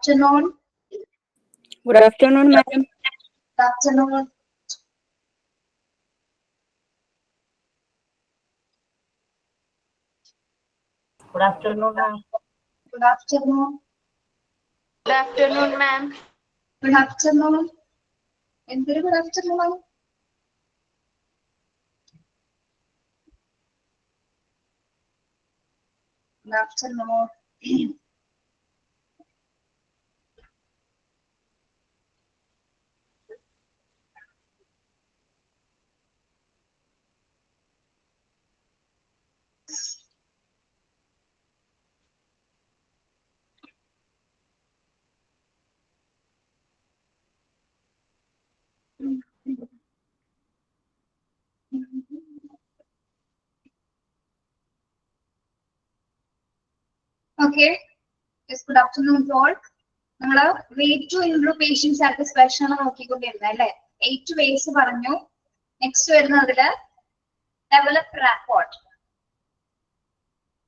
afternoon. Good afternoon, madam. Good afternoon. Good afternoon, ma'am. Good afternoon. Good afternoon, ma'am. Good afternoon. എന്തൊരു good afternoon? Good afternoon. Okay. Yes, good afternoon to all. നമ്മള് way to improve patient satisfaction ആണ് നോക്കിക്കൊണ്ടിരുന്നത് അല്ലെ. 8 ways പറഞ്ഞു. Next വരുന്നതില് develop rapport.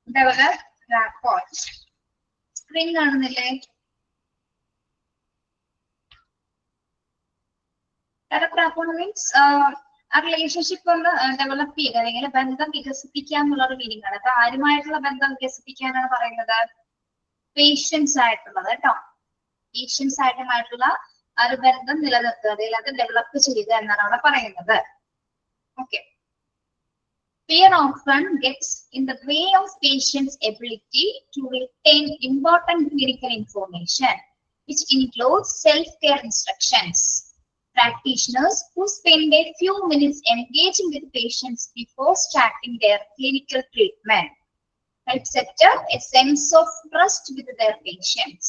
Develop rapport. Screen കാണുന്നില്ലേ? Develop rapport means ആ relationship ഒന്ന് develop ചെയ്യുക അല്ലെങ്കിൽ ബന്ധം വികസിപ്പിക്കുക എന്നുള്ള ഒരു മീനിങ് ആണ്. അപ്പൊ ആരുമായിട്ടുള്ള ബന്ധം വികസിപ്പിക്കാനാണ് പറയുന്നത്? പേഷ്യൻസ് ആയിട്ടുള്ളത് കേട്ടോ. പേഷ്യൻസ് ആയിട്ടുള്ള ഒരു ബന്ധം നിലനിർത്തുക, അല്ലെങ്കിൽ അത് ഡെവലപ്പ് ചെയ്യുക എന്നാണ് അവിടെ പറയുന്നത്. Okay. Fear often gets in the way of patients' ability to retain important clinical information, which includes self-care instructions. Practitioners who spend a few minutes engaging with patients before starting their clinical treatment help set up a sense of trust with their patients.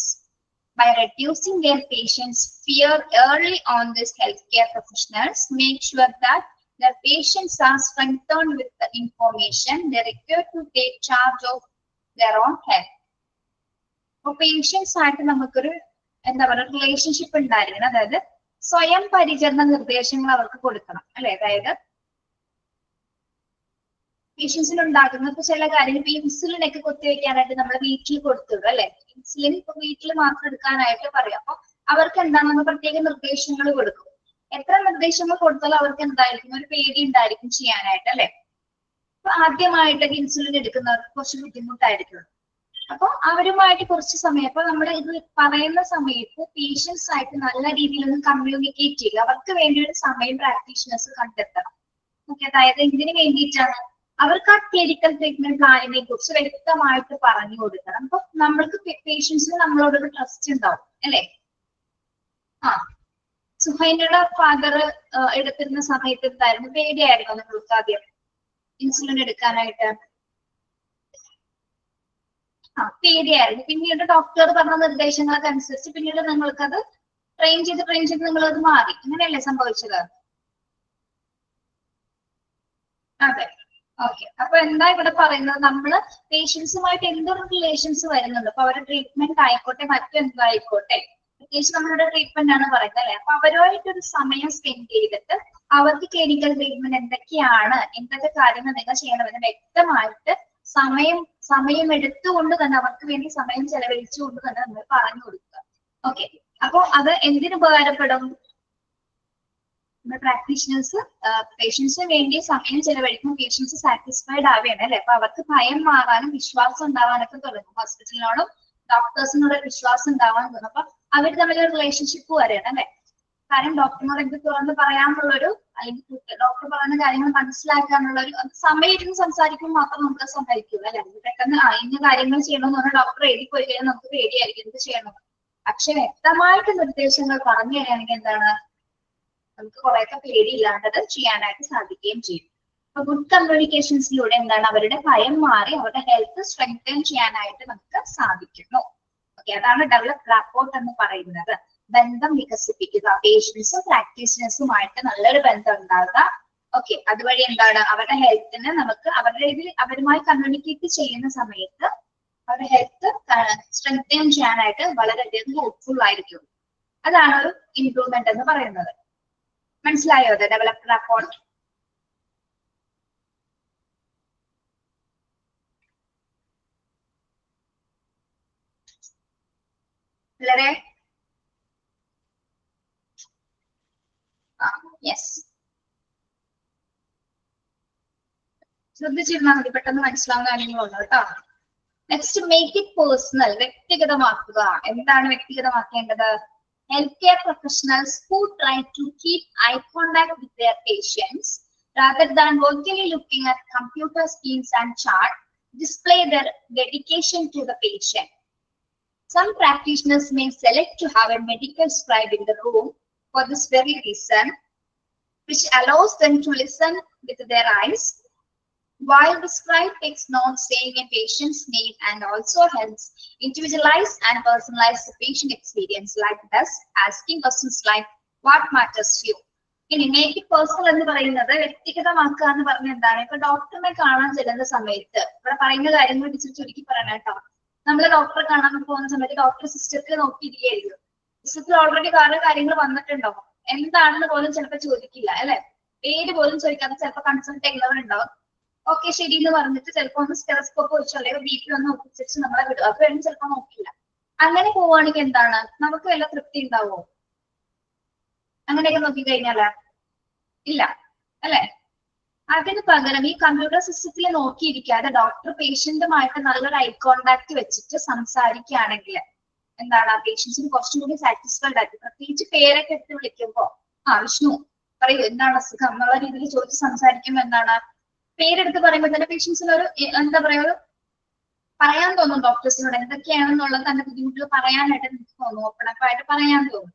By reducing their patients' fear early on, these healthcare professionals make sure that their patients are strengthened with the information they require to take charge of their own health. For patients ആയിട്ട് നമുക്കൊരു എന്താ പറയുക relationship ഉണ്ടായിരിക്കണം. അതായത് സ്വയം പരിചരണ നിർദ്ദേശങ്ങൾ അവർക്ക് കൊടുക്കണം അല്ലെ. അതായത് പേഷ്യൻസിന് ഉണ്ടാകുന്ന ഇപ്പൊ ചില കാര്യങ്ങൾ ഇപ്പൊ ഇൻസുലിൻ ഒക്കെ കുത്തിവെക്കാനായിട്ട് നമ്മൾ വീട്ടിൽ കൊടുത്തിടും അല്ലെ. ഇൻസുലിൻ ഇപ്പൊ വീട്ടിൽ മാത്രം എടുക്കാനായിട്ട് പറയും. അപ്പൊ അവർക്ക് എന്താണെന്ന് പ്രത്യേക നിർദ്ദേശങ്ങൾ കൊടുക്കും. എത്ര നിർദ്ദേശങ്ങൾ കൊടുത്താലും അവർക്ക് എന്തായിരിക്കും, ഒരു പേടി ഉണ്ടായിരിക്കും ചെയ്യാനായിട്ട് അല്ലെ. അപ്പൊ ആദ്യമായിട്ടൊക്കെ ഇൻസുലിൻ എടുക്കുന്നവർക്ക് കുറച്ച് ബുദ്ധിമുട്ടായിരിക്കും. അപ്പൊ അവരുമായിട്ട് കുറച്ച് സമയം അപ്പൊ നമ്മൾ ഇത് പറയുന്ന സമയത്ത് പേഷ്യൻസ് ആയിട്ട് നല്ല രീതിയിൽ ഒന്ന് കമ്മ്യൂണിക്കേറ്റ് ചെയ്യുക. അവർക്ക് വേണ്ടി ഒരു സമയം പ്രാക്ടീഷണേഴ്സ് കണ്ടെത്തണം. ഓക്കെ. അതായത് എന്തിനു വേണ്ടിയിട്ടാണ്? അവർക്ക് ആ ക്ലിനിക്കൽ ട്രീറ്റ്മെന്റ് പ്ലാനിനെ കുറിച്ച് വ്യക്തമായിട്ട് പറഞ്ഞു കൊടുക്കണം. അപ്പൊ നമ്മൾക്ക് പേഷ്യൻസിന് നമ്മളോടൊരു ട്രസ്റ്റ് ഉണ്ടാവും അല്ലെ. ആ സുഹൈനയുടെ ഫാദർ എടുത്തിരുന്ന സമയത്ത് എന്തായിരുന്നു? പേടിയായിരുന്നു നിങ്ങൾക്ക് ആദ്യം ഇൻസുലിൻ എടുക്കാനായിട്ട്? പേടിയായിരുന്നു. പിന്നീട് ഡോക്ടർ പറഞ്ഞ നിർദ്ദേശങ്ങളൊക്കെ അനുസരിച്ച് പിന്നീട് നിങ്ങൾക്കത് ട്രെയിൻ ചെയ്ത് നിങ്ങളത് മാറി. അങ്ങനെയല്ലേ സംഭവിച്ചത്? അതെ. ഓക്കെ. അപ്പൊ എന്താ ഇവിടെ പറയുന്നത്? നമ്മള് പേഷ്യൻസുമായിട്ട് എന്തൊരു റിലേഷൻസ് വരുന്നുണ്ട്. അപ്പൊ അവരുടെ ട്രീറ്റ്മെന്റ് ആയിക്കോട്ടെ മറ്റെന്തായിക്കോട്ടെ, പ്രത്യേകിച്ച് നമ്മളുടെ ട്രീറ്റ്മെന്റ് ആണ് പറയുന്നത് അല്ലെ. അപ്പൊ അവരുമായിട്ടൊരു സമയം സ്പെൻഡ് ചെയ്തിട്ട് അവർക്ക് ക്ലിനിക്കൽ ട്രീറ്റ്മെന്റ് എന്തൊക്കെയാണ്, എന്തൊക്കെ കാര്യങ്ങൾ നിങ്ങൾ ചെയ്യണമെന്ന് വ്യക്തമായിട്ട് സമയം എടുത്തുകൊണ്ട് തന്നെ അവർക്ക് വേണ്ടി സമയം ചെലവഴിച്ചുകൊണ്ട് തന്നെ നമ്മൾ പറഞ്ഞു കൊടുക്കുക. ഓക്കെ. അപ്പൊ അത് എന്തിനു ഉപകാരപ്പെടും? പ്രാക്ടീഷണേഴ്സ് പേഷ്യൻസിന് വേണ്ടി സമയം ചെലവഴിക്കുമ്പോൾ പേഷ്യൻസ് സാറ്റിസ്ഫൈഡ് ആവുകയാണ് അല്ലെ. അപ്പൊ അവർക്ക് ഭയം മാറാനും വിശ്വാസം ഉണ്ടാവാനൊക്കെ തുടങ്ങും. ഹോസ്പിറ്റലിനോടും ഡോക്ടേഴ്സിനോട് വിശ്വാസം ഉണ്ടാവാൻ തുടങ്ങും. അപ്പൊ അവർ തമ്മിലൊരു റിലേഷൻഷിപ്പ് വരെയാണ് അല്ലെ. കാര്യം ഡോക്ടറിനോട് എന്ത് തുറന്ന് പറയാനുള്ളൊരു, അല്ലെങ്കിൽ ഡോക്ടർ പറയുന്ന കാര്യങ്ങൾ മനസ്സിലാക്കാനുള്ള ഒരു സമയം ഇരുന്ന് സംസാരിക്കുമ്പോൾ മാത്രം നമുക്ക് സഹായിക്കും അല്ലെ. പെട്ടെന്ന് ഇന്ന കാര്യങ്ങൾ ചെയ്യണമെന്ന് പറഞ്ഞാൽ ഡോക്ടർ എഴുതി പോയി കഴിഞ്ഞാൽ നമുക്ക് പേടിയായിരിക്കും എന്ത് ചെയ്യണം. പക്ഷെ വ്യക്തമായിട്ട് നിർദ്ദേശങ്ങൾ പറഞ്ഞു തരികയാണെങ്കിൽ എന്താണ്, നമുക്ക് കുറെയൊക്കെ പേടിയില്ലാണ്ടത് ചെയ്യാനായിട്ട് സാധിക്കുകയും ചെയ്യും. അപ്പൊ ഗുഡ് കമ്മ്യൂണിക്കേഷൻസിലൂടെ എന്താണ്, അവരുടെ ഭയം മാറി അവരുടെ ഹെൽത്ത് സ്ട്രെങ്തൻ ചെയ്യാനായിട്ട് നമുക്ക് സാധിക്കുന്നു. ഓക്കെ. അതാണ് ഡെവലപ്പ് റാപ്പോർട്ട് എന്ന് പറയുന്നത്. ബന്ധം വികസിപ്പിക്കുക, പേഷ്യൻസും പ്രാക്ടീഷണേഴ്സുമായിട്ട് നല്ലൊരു ബന്ധം ഉണ്ടാകുക. ഓക്കെ. അതുവഴി എന്താണ്, അവരുടെ ഹെൽത്തിന് നമുക്ക് അവരുമായി കമ്മ്യൂണിക്കേറ്റ് ചെയ്യുന്ന സമയത്ത് അവരുടെ ഹെൽത്ത് സ്ട്രെങ്തൻ ചെയ്യാനായിട്ട് വളരെയധികം ഹെൽപ്ഫുൾ ആയിരിക്കും. അതാണ് ഒരു ഇംപ്രൂവ്മെന്റ് എന്ന് പറയുന്നത്. മനസ്സിലായോ അത്? Develop rapport. പിള്ളേരെ യെസ്, ശ്രദ്ധിച്ചിരുന്നാൽ മതി, പെട്ടെന്ന് മനസ്സിലാവുന്ന കാര്യങ്ങളുള്ളൂ കേട്ടോ. നെക്സ്റ്റ്, മേക്ക് ഇറ്റ് പേഴ്സണൽ, വ്യക്തിഗതമാക്കുക. എന്താണ് വ്യക്തിഗതമാക്കേണ്ടത്? Health care professionals who try to keep eye contact with their patients rather than vocally looking at computer screens and chart display their dedication to the patient. Some practitioners may select to have a medical scribe in the room for this very reason, which allows them to listen with their eyes while the scribe takes notes saying a patient's name and also helps individualize and personalize the patient experience, like thus asking questions like what matters to you. ഇനി make it personal എന്ന് പറയുന്നത് വ്യക്തിഗതമാക്കുക എന്ന് പറഞ്ഞ എന്താണ്? ഇപ്പൊ ഡോക്ടറിനെ കാണാൻ ചെല്ലുന്ന സമയത്ത് ഇവിടെ പറയുന്ന കാര്യങ്ങൾ ടീച്ചർ ചുരുക്കി പറയണം കേട്ടോ. നമ്മൾ ഡോക്ടറെ കാണാൻ പോകുന്ന സമയത്ത് ഡോക്ടർ സിസ്റ്റത്തിൽ നോക്കിയിരിക്കുകയായിരിക്കും. സിസ്റ്റത്തിൽ ഓൾറെഡി വേറെ കാര്യങ്ങൾ വന്നിട്ടുണ്ടാവും, എന്താണെന്ന് പോലും ചിലപ്പോൾ ചോദിക്കില്ല അല്ലെ, പേര് പോലും ചോദിക്കാതെ ചിലപ്പോൾ കൺസൾട്ട് ചെയ്യുന്നവരുണ്ടാവും. ഓക്കെ ശരി എന്ന് പറഞ്ഞിട്ട് ചിലപ്പോൾ ഒന്ന് സ്റ്റെറോസ്കോപ്പ് വെച്ചോ അല്ലെങ്കിൽ ബി.പി ഒന്ന് ഒപ്പിച്ചിട്ട് നമ്മളെ വിടും, അത് വേണം ചിലപ്പോൾ നോക്കില്ല. അങ്ങനെ പോവുകയാണെങ്കിൽ എന്താണ്, നമുക്ക് വല്ല തൃപ്തി ഉണ്ടാവോ? അങ്ങനെയൊക്കെ നോക്കിക്കഴിഞ്ഞാല് ഇല്ല അല്ലെ. അതിന് പകരം ഈ കമ്പ്യൂട്ടർ സിസ്റ്റത്തിൽ നോക്കിയിരിക്കാതെ ഡോക്ടർ പേഷ്യന്റുമായിട്ട് നല്ലൊരു ഐ കോണ്ടാക്ട് വെച്ചിട്ട് സംസാരിക്കുകയാണെങ്കിൽ എന്താണ്, ആ പേഷ്യൻസിന് കുറച്ചും കൂടി സാറ്റിസ്ഫൈഡ് ആയിട്ട്, പ്രത്യേകിച്ച് പേരൊക്കെ എടുത്ത് വിളിക്കുമ്പോ വിഷ്ണു പറയൂ എന്താണ് അസുഖം എന്നുള്ള രീതിയിൽ ചോദിച്ച് സംസാരിക്കുമ്പോൾ എന്താണ്, പേരെടുത്ത് പറയുമ്പോൾ തന്നെ പേഷ്യൻസിന് ഒരു എന്താ പറയാ, ഒരു പറയാൻ തോന്നും ഡോക്ടേഴ്സിനോട് എന്തൊക്കെയാണെന്നുള്ളത് തന്നെ ബുദ്ധിമുട്ടുകൾ പറയാനായിട്ട് എനിക്ക് തോന്നും, ഓപ്പൺ അപ്പ് ആയിട്ട് പറയാൻ തോന്നും.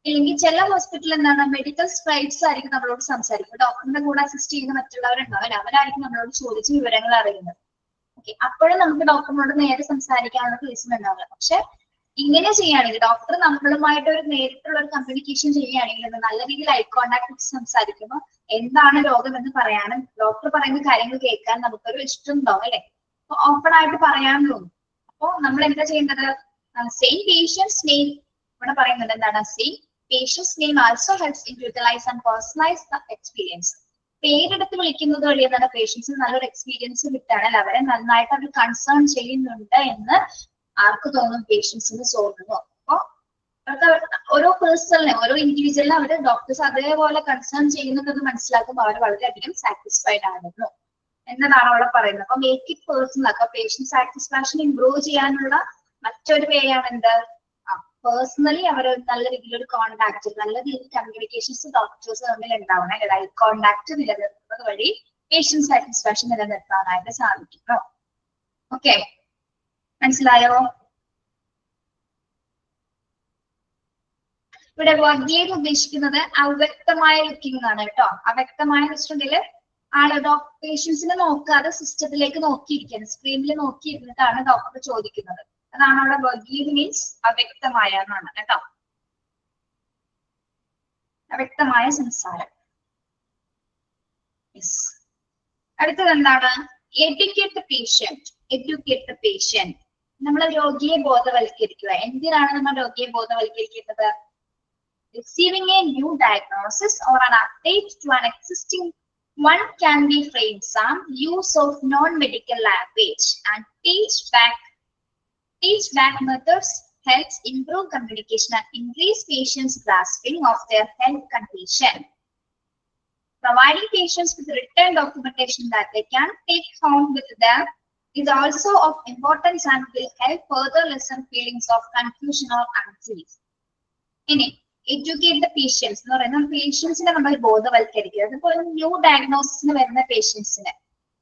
ഇല്ലെങ്കിൽ ചില ഹോസ്പിറ്റലിൽ എന്താണ്, മെഡിക്കൽ സ്ക്രൈബ്സ് ആയിരിക്കും നമ്മളോട് സംസാരിക്കും, ഡോക്ടറിന്റെ കൂടെ അസിസ്റ്റ് ചെയ്യുന്ന മറ്റുള്ളവരുണ്ടാവും, അവരായിരിക്കും നമ്മളോട് ചോദിച്ച് വിവരങ്ങൾ അറിയുന്നത്. ഓക്കെ, അപ്പോഴും നമുക്ക് ഡോക്ടറിനോട് നേരെ സംസാരിക്കാനുള്ള കേസും ഉണ്ടാവില്ല. പക്ഷെ ഇങ്ങനെ ചെയ്യുകയാണെങ്കിൽ ഡോക്ടർ നമ്മളുമായിട്ട് ഒരു നേരിട്ടുള്ള ഒരു കമ്മ്യൂണിക്കേഷൻ ചെയ്യുകയാണെങ്കിൽ നല്ല രീതിയിൽ ഐ കോണ്ടാക്ട് വെച്ച് സംസാരിക്കുമ്പോൾ എന്താണ് രോഗം എന്ന് പറയാനും ഡോക്ടർ പറയുന്ന കാര്യങ്ങൾ കേൾക്കാൻ നമുക്കൊരു ഇഷ്ടം ഉണ്ടാവും അല്ലെ, അപ്പൊ ഓപ്പൺ ആയിട്ട് പറയാൻ തോന്നും. അപ്പൊ നമ്മൾ എന്താ ചെയ്യേണ്ടത്, സെയിം പേഷ്യൻസ് നെയിം ഇവിടെ പറയുന്നത് എന്താണ്, same patients name also helps individualise and personalise the experience. പേരെടുത്ത് വിളിക്കുന്നത് വഴി എന്താണ്, പേഷ്യൻസിന് നല്ലൊരു എക്സ്പീരിയൻസ് കിട്ടുകയാണെങ്കിൽ അവരെ നന്നായിട്ട് അവർ കൺസേൺ ചെയ്യുന്നുണ്ട് എന്ന് ആർക്ക് തോന്നും, പേഷ്യൻസിന് തോന്നുന്നു. അപ്പൊ ഓരോ പേഴ്സണിനെ ഓരോ ഇൻഡിവിജ്വലിനെ അവര് ഡോക്ടേഴ്സ് അതേപോലെ കൺസേൺ ചെയ്യുന്നുണ്ടെന്ന് മനസ്സിലാക്കുമ്പോൾ അവർ വളരെയധികം സാറ്റിസ്ഫൈഡ് ആകുന്നു എന്നതാണ് അവിടെ പറയുന്നത്. അപ്പൊ മേക്ക് ഇറ്റ് പേഴ്സണൽ ആക്കുക. പേഷ്യന്റ് സാറ്റിസ്ഫാക്ഷൻ ഇംപ്രൂവ് ചെയ്യാനുള്ള മറ്റൊരു വേ ആണ് എന്ത്, പേഴ്സണലി അവർ നല്ല രീതിയിലൊരു കോണ്ടാക്ട്, നല്ല രീതിയിൽ കമ്മ്യൂണിക്കേഷൻസ് ഡോക്ടേഴ്സ് തമ്മിൽ ഉണ്ടാവണം അല്ലെ, ഐ കോണ്ടാക്ട് നിലനിർത്തുന്നത് വഴി പേഷ്യന്റ് സാറ്റിസ്ഫാക്ഷൻ നിലനിർത്താനായിട്ട് സാധിക്കും. ഓക്കെ, മനസ്സിലായോ? ഇവിടെ വഗ്ഗീത് ഉദ്ദേശിക്കുന്നത് അവ്യക്തമായ ലുക്കിംഗ് ആണ് കേട്ടോ. അവ്യക്തമായ വെച്ചിട്ടുണ്ടെങ്കിൽ പേഷ്യൻസിനെ നോക്കാതെ സിസ്റ്റത്തിലേക്ക് നോക്കിയിരിക്കുകയാണ്, സ്ക്രീനിൽ നോക്കിയിരുന്നിട്ടാണ് ഡോക്ടർ ചോദിക്കുന്നത്. അതാണ് അവിടെ വഗ്ഗീത് മീൻസ് അവ്യക്തമായ എന്നാണ് കേട്ടോ, അവ്യക്തമായ സംസാരം. അടുത്തത് എന്താണ്, educate the patient. Educate the patient, നമ്മൾ രോഗിയെ ബോധവൽക്കരിക്കുക. എന്തിനാണ് നമ്മൾ രോഗിയെ ബോധവൽക്കരിക്കേണ്ടത്? Receiving a new diagnosis or an update to an existing one can be framed some use of non-medical language and teach back methods helps improve communication and increase patients' grasping of their health condition. Providing patients with written documentation that they can take home with them is also of importance and will help further lessen feelings of confusion or anxiety. ഇനി educate the patients എന്ന് പറയുന്ന പേഷ്യൻസിനെ നമ്മൾ ബോധവൽക്കരിക്കുക. അതുപോലെ new ഡയഗ്നോസിന് വരുന്ന പേഷ്യൻസിന്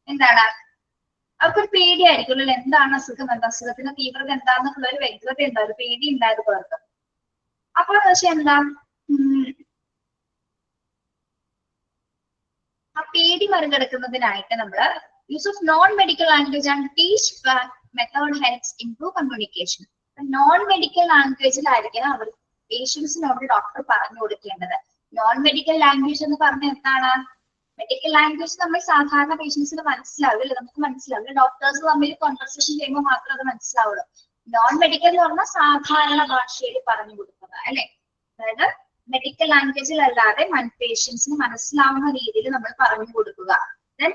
എന്താണ്, അവർക്കൊരു പേടിയായിരിക്കും അല്ലെ, എന്താണ് അസുഖം, എന്താ അസുഖത്തിന്റെ തീവ്രത എന്താണെന്നുള്ള ഒരു വ്യക്തത ഉണ്ടാവും, പേടി ഉണ്ടായത് പുറത്ത്. അപ്പോൾ പക്ഷെ എന്താ, ആ പേടി മറികടക്കുന്നതിനായിട്ട് നമ്മള് use of non medical language and teach method helps improve communication. Non medical ലാംഗ്വേജിലായിരിക്കണം അവർ പേഷ്യൻസിനോട് ഡോക്ടർ പറഞ്ഞു കൊടുക്കേണ്ടത്. നോൺ മെഡിക്കൽ ലാംഗ്വേജ് എന്ന് പറഞ്ഞാൽ എന്താണ്, മെഡിക്കൽ ലാംഗ്വേജ് നമ്മൾ സാധാരണ പേഷ്യൻസിന് മനസ്സിലാവില്ല, നമുക്ക് മനസ്സിലാവില്ല, ഡോക്ടേഴ്സ് തമ്മിൽ കോൺവെർസേഷൻ ചെയ്യുമ്പോൾ മാത്രം അത് മനസ്സിലാവുള്ളൂ. നോൺ മെഡിക്കൽ എന്ന് പറഞ്ഞാൽ സാധാരണ ഭാഷയിൽ പറഞ്ഞു കൊടുക്കുക അല്ലെ, അതായത് മെഡിക്കൽ ലാംഗ്വേജിൽ അല്ലാതെ പേഷ്യൻസിന് മനസ്സിലാവുന്ന രീതിയിൽ നമ്മൾ പറഞ്ഞു കൊടുക്കുക. ദെൻ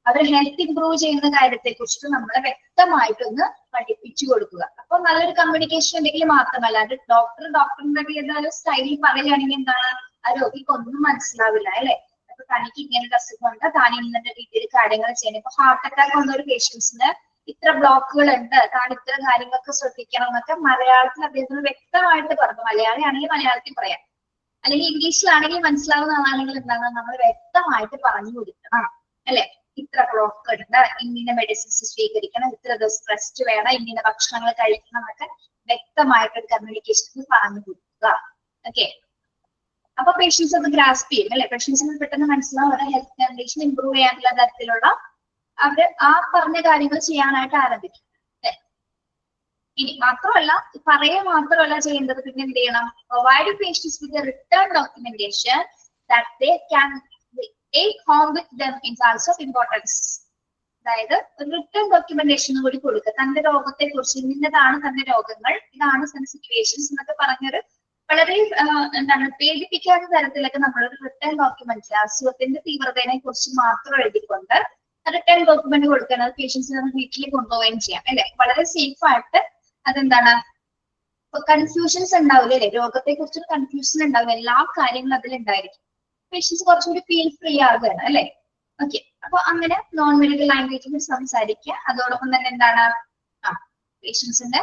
അവർ ഹെൽത്ത് ഇംപ്രൂവ് ചെയ്യുന്ന കാര്യത്തെ കുറിച്ചിട്ട് നമ്മളെ വ്യക്തമായിട്ടൊന്ന് പഠിപ്പിച്ചു കൊടുക്കുക. അപ്പൊ നല്ലൊരു കമ്മ്യൂണിക്കേഷൻ ഉണ്ടെങ്കിൽ മാത്രമല്ല, അത് ഡോക്ടറിന്റെ സ്റ്റൈലിൽ പറയുകയാണെങ്കിൽ എന്താണ്, ആ രോഗിക്ക് ഒന്നും മനസ്സിലാവില്ല അല്ലെ. അപ്പൊ തനിക്ക് ഇങ്ങനെ അസുഖമുണ്ട്, താൻ ഇന്നത്തെ രീതിയിൽ കാര്യങ്ങൾ ചെയ്യണം. ഇപ്പൊ ഹാർട്ട് അറ്റാക്ക് വന്ന ഒരു പേഷ്യൻസിന് ഇത്ര ബ്ലോക്കുകൾ ഉണ്ട്, താൻ ഇത്ര കാര്യങ്ങളൊക്കെ ശ്രദ്ധിക്കണം എന്നൊക്കെ മലയാളത്തിൽ അദ്ദേഹത്തിന് വ്യക്തമായിട്ട് പറഞ്ഞു. മലയാളിയാണെങ്കിൽ മലയാളത്തിൽ പറയാം, അല്ലെങ്കിൽ ഇംഗ്ലീഷിലാണെങ്കിൽ മനസ്സിലാവുന്ന ആളുകൾ എന്താണ് നമ്മൾ വ്യക്തമായിട്ട് പറഞ്ഞു കൊടുക്കണം അല്ലെ. ഇത്ര ബ്ലോക്ക് ഉണ്ട്, ഇങ്ങനെ മെഡിസിൻസ് സ്വീകരിക്കണം, ഇത്ര ദിവസം റെസ്റ്റ് വേണം, ഇങ്ങനെ ഭക്ഷണങ്ങൾ കഴിക്കണം എന്നൊക്കെ വ്യക്തമായിട്ട് കമ്മ്യൂണിക്കേഷനിൽ പറഞ്ഞു കൊടുക്കുക. ഓക്കെ, അപ്പൊ പേഷ്യൻസ് അത് ഗ്രാസ്പ് ചെയ്യും അല്ലെ. പേഷ്യൻസിന് പെട്ടെന്ന് മനസ്സിലാവും അവരുടെ ഹെൽത്ത് കണ്ടീഷൻ ഇംപ്രൂവ് ചെയ്യാനുള്ള തരത്തിലുള്ള അവര് ആ പറഞ്ഞ കാര്യങ്ങൾ ചെയ്യാനായിട്ട് ആരംഭിക്കും. ഇനി മാത്രമല്ല പറയുക മാത്രമല്ല ചെയ്യേണ്ടത്, പിന്നെ എന്ത് ചെയ്യണം, provide patients with return documentation that they can take home with them is also importance. അതായത് ഒരു റിട്ടേൺ ഡോക്യുമെന്റേഷൻ കൂടി കൊടുക്കുക, തന്റെ രോഗത്തെ കുറിച്ച്, ഇന്നതാണ് തന്റെ രോഗങ്ങൾ, ഇതാണ് സിറ്റുവേഷൻസ് എന്നൊക്കെ പറഞ്ഞൊരു വളരെ എന്താണ് പേടിപ്പിക്കാത്ത തരത്തിലൊക്കെ നമ്മളൊരു റിട്ടേൺ ഡോക്യുമെന്റ് അസുഖത്തിന്റെ തീവ്രതയെ കുറിച്ച് മാത്രം എഴുതിക്കൊണ്ട് റിട്ടേൺ ഡോക്യുമെന്റ് കൊടുക്കുന്നത് പേഷ്യൻസിന് നമുക്ക് വീട്ടിൽ കൊണ്ടുപോവുകയും ചെയ്യാം അല്ലെ. വളരെ സേഫ് ആയിട്ട് അതെന്താണ്, കൺഫ്യൂഷൻസ് ഉണ്ടാവില്ല അല്ലെ, രോഗത്തെ കുറിച്ചൊരു കൺഫ്യൂഷൻ ഉണ്ടാവില്ല, എല്ലാ കാര്യങ്ങളും അതിലുണ്ടായിരിക്കും. പേഷ്യൻസ് കുറച്ചുകൂടി ഫീൽ ഫ്രീ ആകുകയാണ് അല്ലെ. ഓക്കെ, അപ്പൊ അങ്ങനെ നോൺ മെഡിക്കൽ ലാംഗ്വേജിൽ സംസാരിക്കുക. അതോടൊപ്പം തന്നെ എന്താണ്, പേഷ്യൻസിന്റെ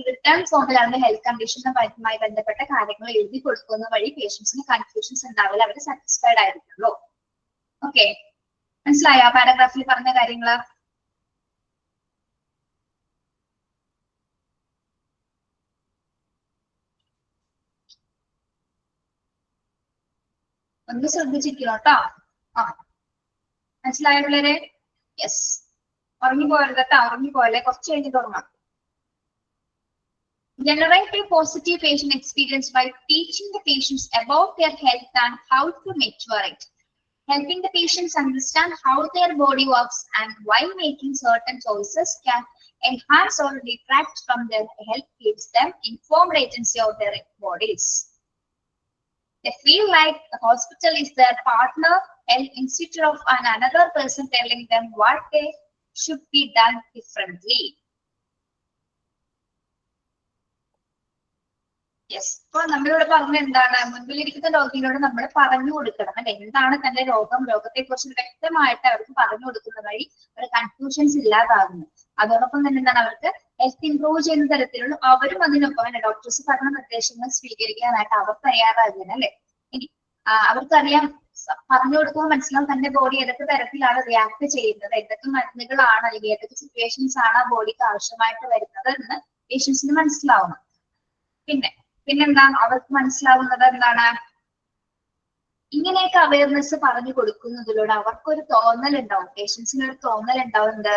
റിട്ടേൺ ഫോമിലാണ് ഹെൽത്ത് കണ്ടീഷനുമായി ബന്ധപ്പെട്ട കാര്യങ്ങൾ എഴുതി കൊടുക്കുന്ന വഴി പേഷ്യൻസിന് കൺഫ്യൂഷൻസ് ഉണ്ടാവില്ല, അവർ സാറ്റിസ്ഫൈഡ് ആയിരിക്കുള്ളൂ. ഓക്കെ, മനസ്സിലായോ പാരഗ്രാഫിൽ പറഞ്ഞ കാര്യങ്ങള്? ഒന്ന് ശ്രദ്ധിച്ചിരിക്കണം കേട്ടോ. മനസ്സിലായ പിള്ളേരെ? യെസ്, ഉറങ്ങിപ്പോയത് കേട്ടോ, ഉറങ്ങിപ്പോയല്ലേ, കുറച്ച് കഴിഞ്ഞിട്ട് ഉറങ്ങാം. Generate a positive patient experience by teaching the patients about their health and how to mature it. Helping the patients understand how their body works and why making certain choices can enhance or detract from their health gives them informed agency of their bodies. They feel like the hospital is their partner and instead of another person telling them what they should be done differently. Yes, ഇപ്പൊ നമ്മളിവിടെ പറഞ്ഞ എന്താണ്, മുൻപിലിരിക്കുന്ന രോഗികളോട് നമ്മൾ പറഞ്ഞു കൊടുക്കണം അല്ലെ, എന്താണ് തന്റെ രോഗം, രോഗത്തെ കുറിച്ച് വ്യക്തമായിട്ട് അവർക്ക് പറഞ്ഞു കൊടുക്കുന്ന വഴി ഒരു കൺഫ്യൂഷൻസ് ഇല്ലാതാകുന്നു. അതോടൊപ്പം തന്നെ എന്താണ്, അവർക്ക് ഹെൽത്ത് ഇംപ്രൂവ് ചെയ്യുന്ന തരത്തിലുള്ള അവരും അതിനൊപ്പം അല്ലെ ഡോക്ടേഴ്സ് പറഞ്ഞ നിർദ്ദേശങ്ങൾ സ്വീകരിക്കാനായിട്ട് അവർ തയ്യാറാകുന്നു അല്ലെ. ഇനി അവർക്കറിയാം, പറഞ്ഞു കൊടുക്കുമ്പോൾ മനസ്സിലാവും തന്റെ ബോഡി ഏതൊക്കെ തരത്തിലാണ് റിയാക്ട് ചെയ്യുന്നത്, എന്തൊക്കെ മരുന്നുകളാണ് അല്ലെങ്കിൽ ഏതൊക്കെ സിറ്റുവേഷൻസ് ആണ് ആ ബോഡിക്ക് ആവശ്യമായിട്ട് വരുന്നത് എന്ന് പേഷ്യൻസിന് മനസ്സിലാവണം. പിന്നെന്താ അവർക്ക് മനസ്സിലാവുന്നത് എന്താണ്, ഇങ്ങനെയൊക്കെ അവയർനെസ് പറഞ്ഞു കൊടുക്കുന്നതിലൂടെ അവർക്കൊരു തോന്നൽ ഉണ്ടാവും, പേഷ്യൻസിന് ഒരു തോന്നൽ ഉണ്ടാവുന്നത്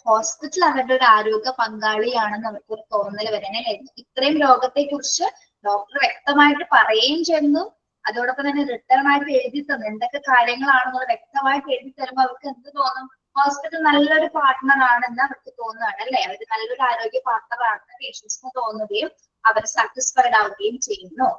ഹോസ്പിറ്റൽ അവരുടെ ഒരു ആരോഗ്യ പങ്കാളിയാണെന്ന് അവർക്കൊരു തോന്നൽ വരണേ. ഇത്രയും രോഗത്തെ കുറിച്ച് ഡോക്ടർ വ്യക്തമായിട്ട് പറയുകയും ചെയ്യുന്നു, അതോടൊപ്പം തന്നെ റിട്ടേൺ ആയിട്ട് എഴുതി തന്നു എന്തൊക്കെ കാര്യങ്ങളാണെന്നത് വ്യക്തമായിട്ട് എഴുതി തരുമ്പോൾ അവർക്ക് എന്ത് തോന്നും, ഹോസ്പിറ്റൽ നല്ലൊരു പാർട്ട്ണർ ആണെന്ന് അവർക്ക് തോന്നുകയാണ് അല്ലെ. അവർ നല്ലൊരു ആരോഗ്യ പാർട്ട്ണർ ആണെന്ന് പേഷ്യൻസിന് തോന്നുകയും അവർ സാറ്റിസ്ഫൈഡ് ആവുകയും ചെയ്യുന്നു.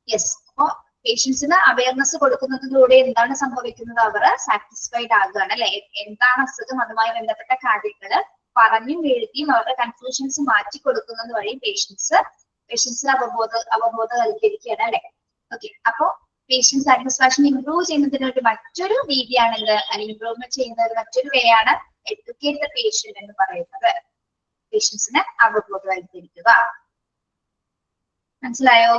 യെസ്, അപ്പൊ പേഷ്യൻസിന് അവയർനെസ് കൊടുക്കുന്നതിലൂടെ എന്താണ് സംഭവിക്കുന്നത്, അവർ സാറ്റിസ്ഫൈഡ് ആകുകയാണ് അല്ലെ. എന്താണ് അസുഖം, അതുമായി ബന്ധപ്പെട്ട കാര്യങ്ങള് പറഞ്ഞും എഴുതിയും അവരുടെ കൺഫ്യൂഷൻസ് മാറ്റി കൊടുക്കുന്നത് വഴി പേഷ്യൻസിന് അവബോധവൽക്കരിക്കുകയാണ് അല്ലെ. ഓക്കെ, അപ്പൊ പേഷ്യന്റ് സാറ്റിസ്ഫാക്ഷൻ ഇംപ്രൂവ് ചെയ്യുന്നതിന് മറ്റൊരു രീതിയാണിത്, അല്ലെങ്കിൽ ഇംപ്രൂവ്മെന്റ് ചെയ്യുന്ന മറ്റൊരു വേ ആണ് എഡ്യൂക്കേറ്റ് ദ പേഷ്യന്റ് എന്ന് പറയുന്നത്. പേഷ്യൻസിനെ അവബോധവൽക്കരിക്കുക. മനസ്സിലായോ?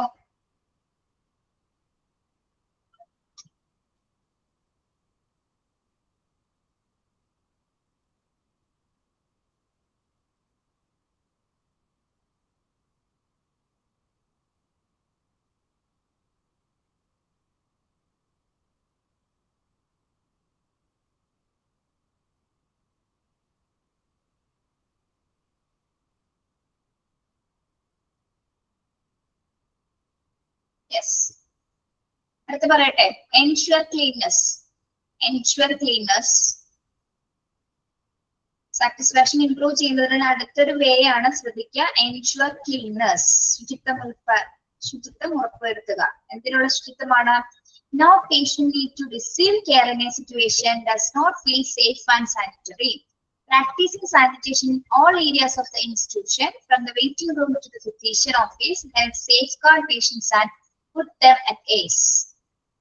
യെസ്, അടുത്ത് പറയട്ടെ, എൻഷുർ ക്ലീൻനെസ്. സാറ്റിസ്ഫാക്ഷൻ ഇംപ്രൂവ് ചെയ്യുന്നതിന് അടുത്തൊരു വേ ആണ്, ശ്രദ്ധിക്കുക, എൻഷുർ ക്ലീൻനെസ്. ശുചിത്വം ഉറപ്പുവരുത്തുക. എന്തിനുള്ള ശുചിത്വമാണ്? No patient need to receive care in a situation does not feel safe and sanitary. Practicing sanitation in all areas of the institution, from the waiting room to the physician office, helps safeguard patients and put them at ease.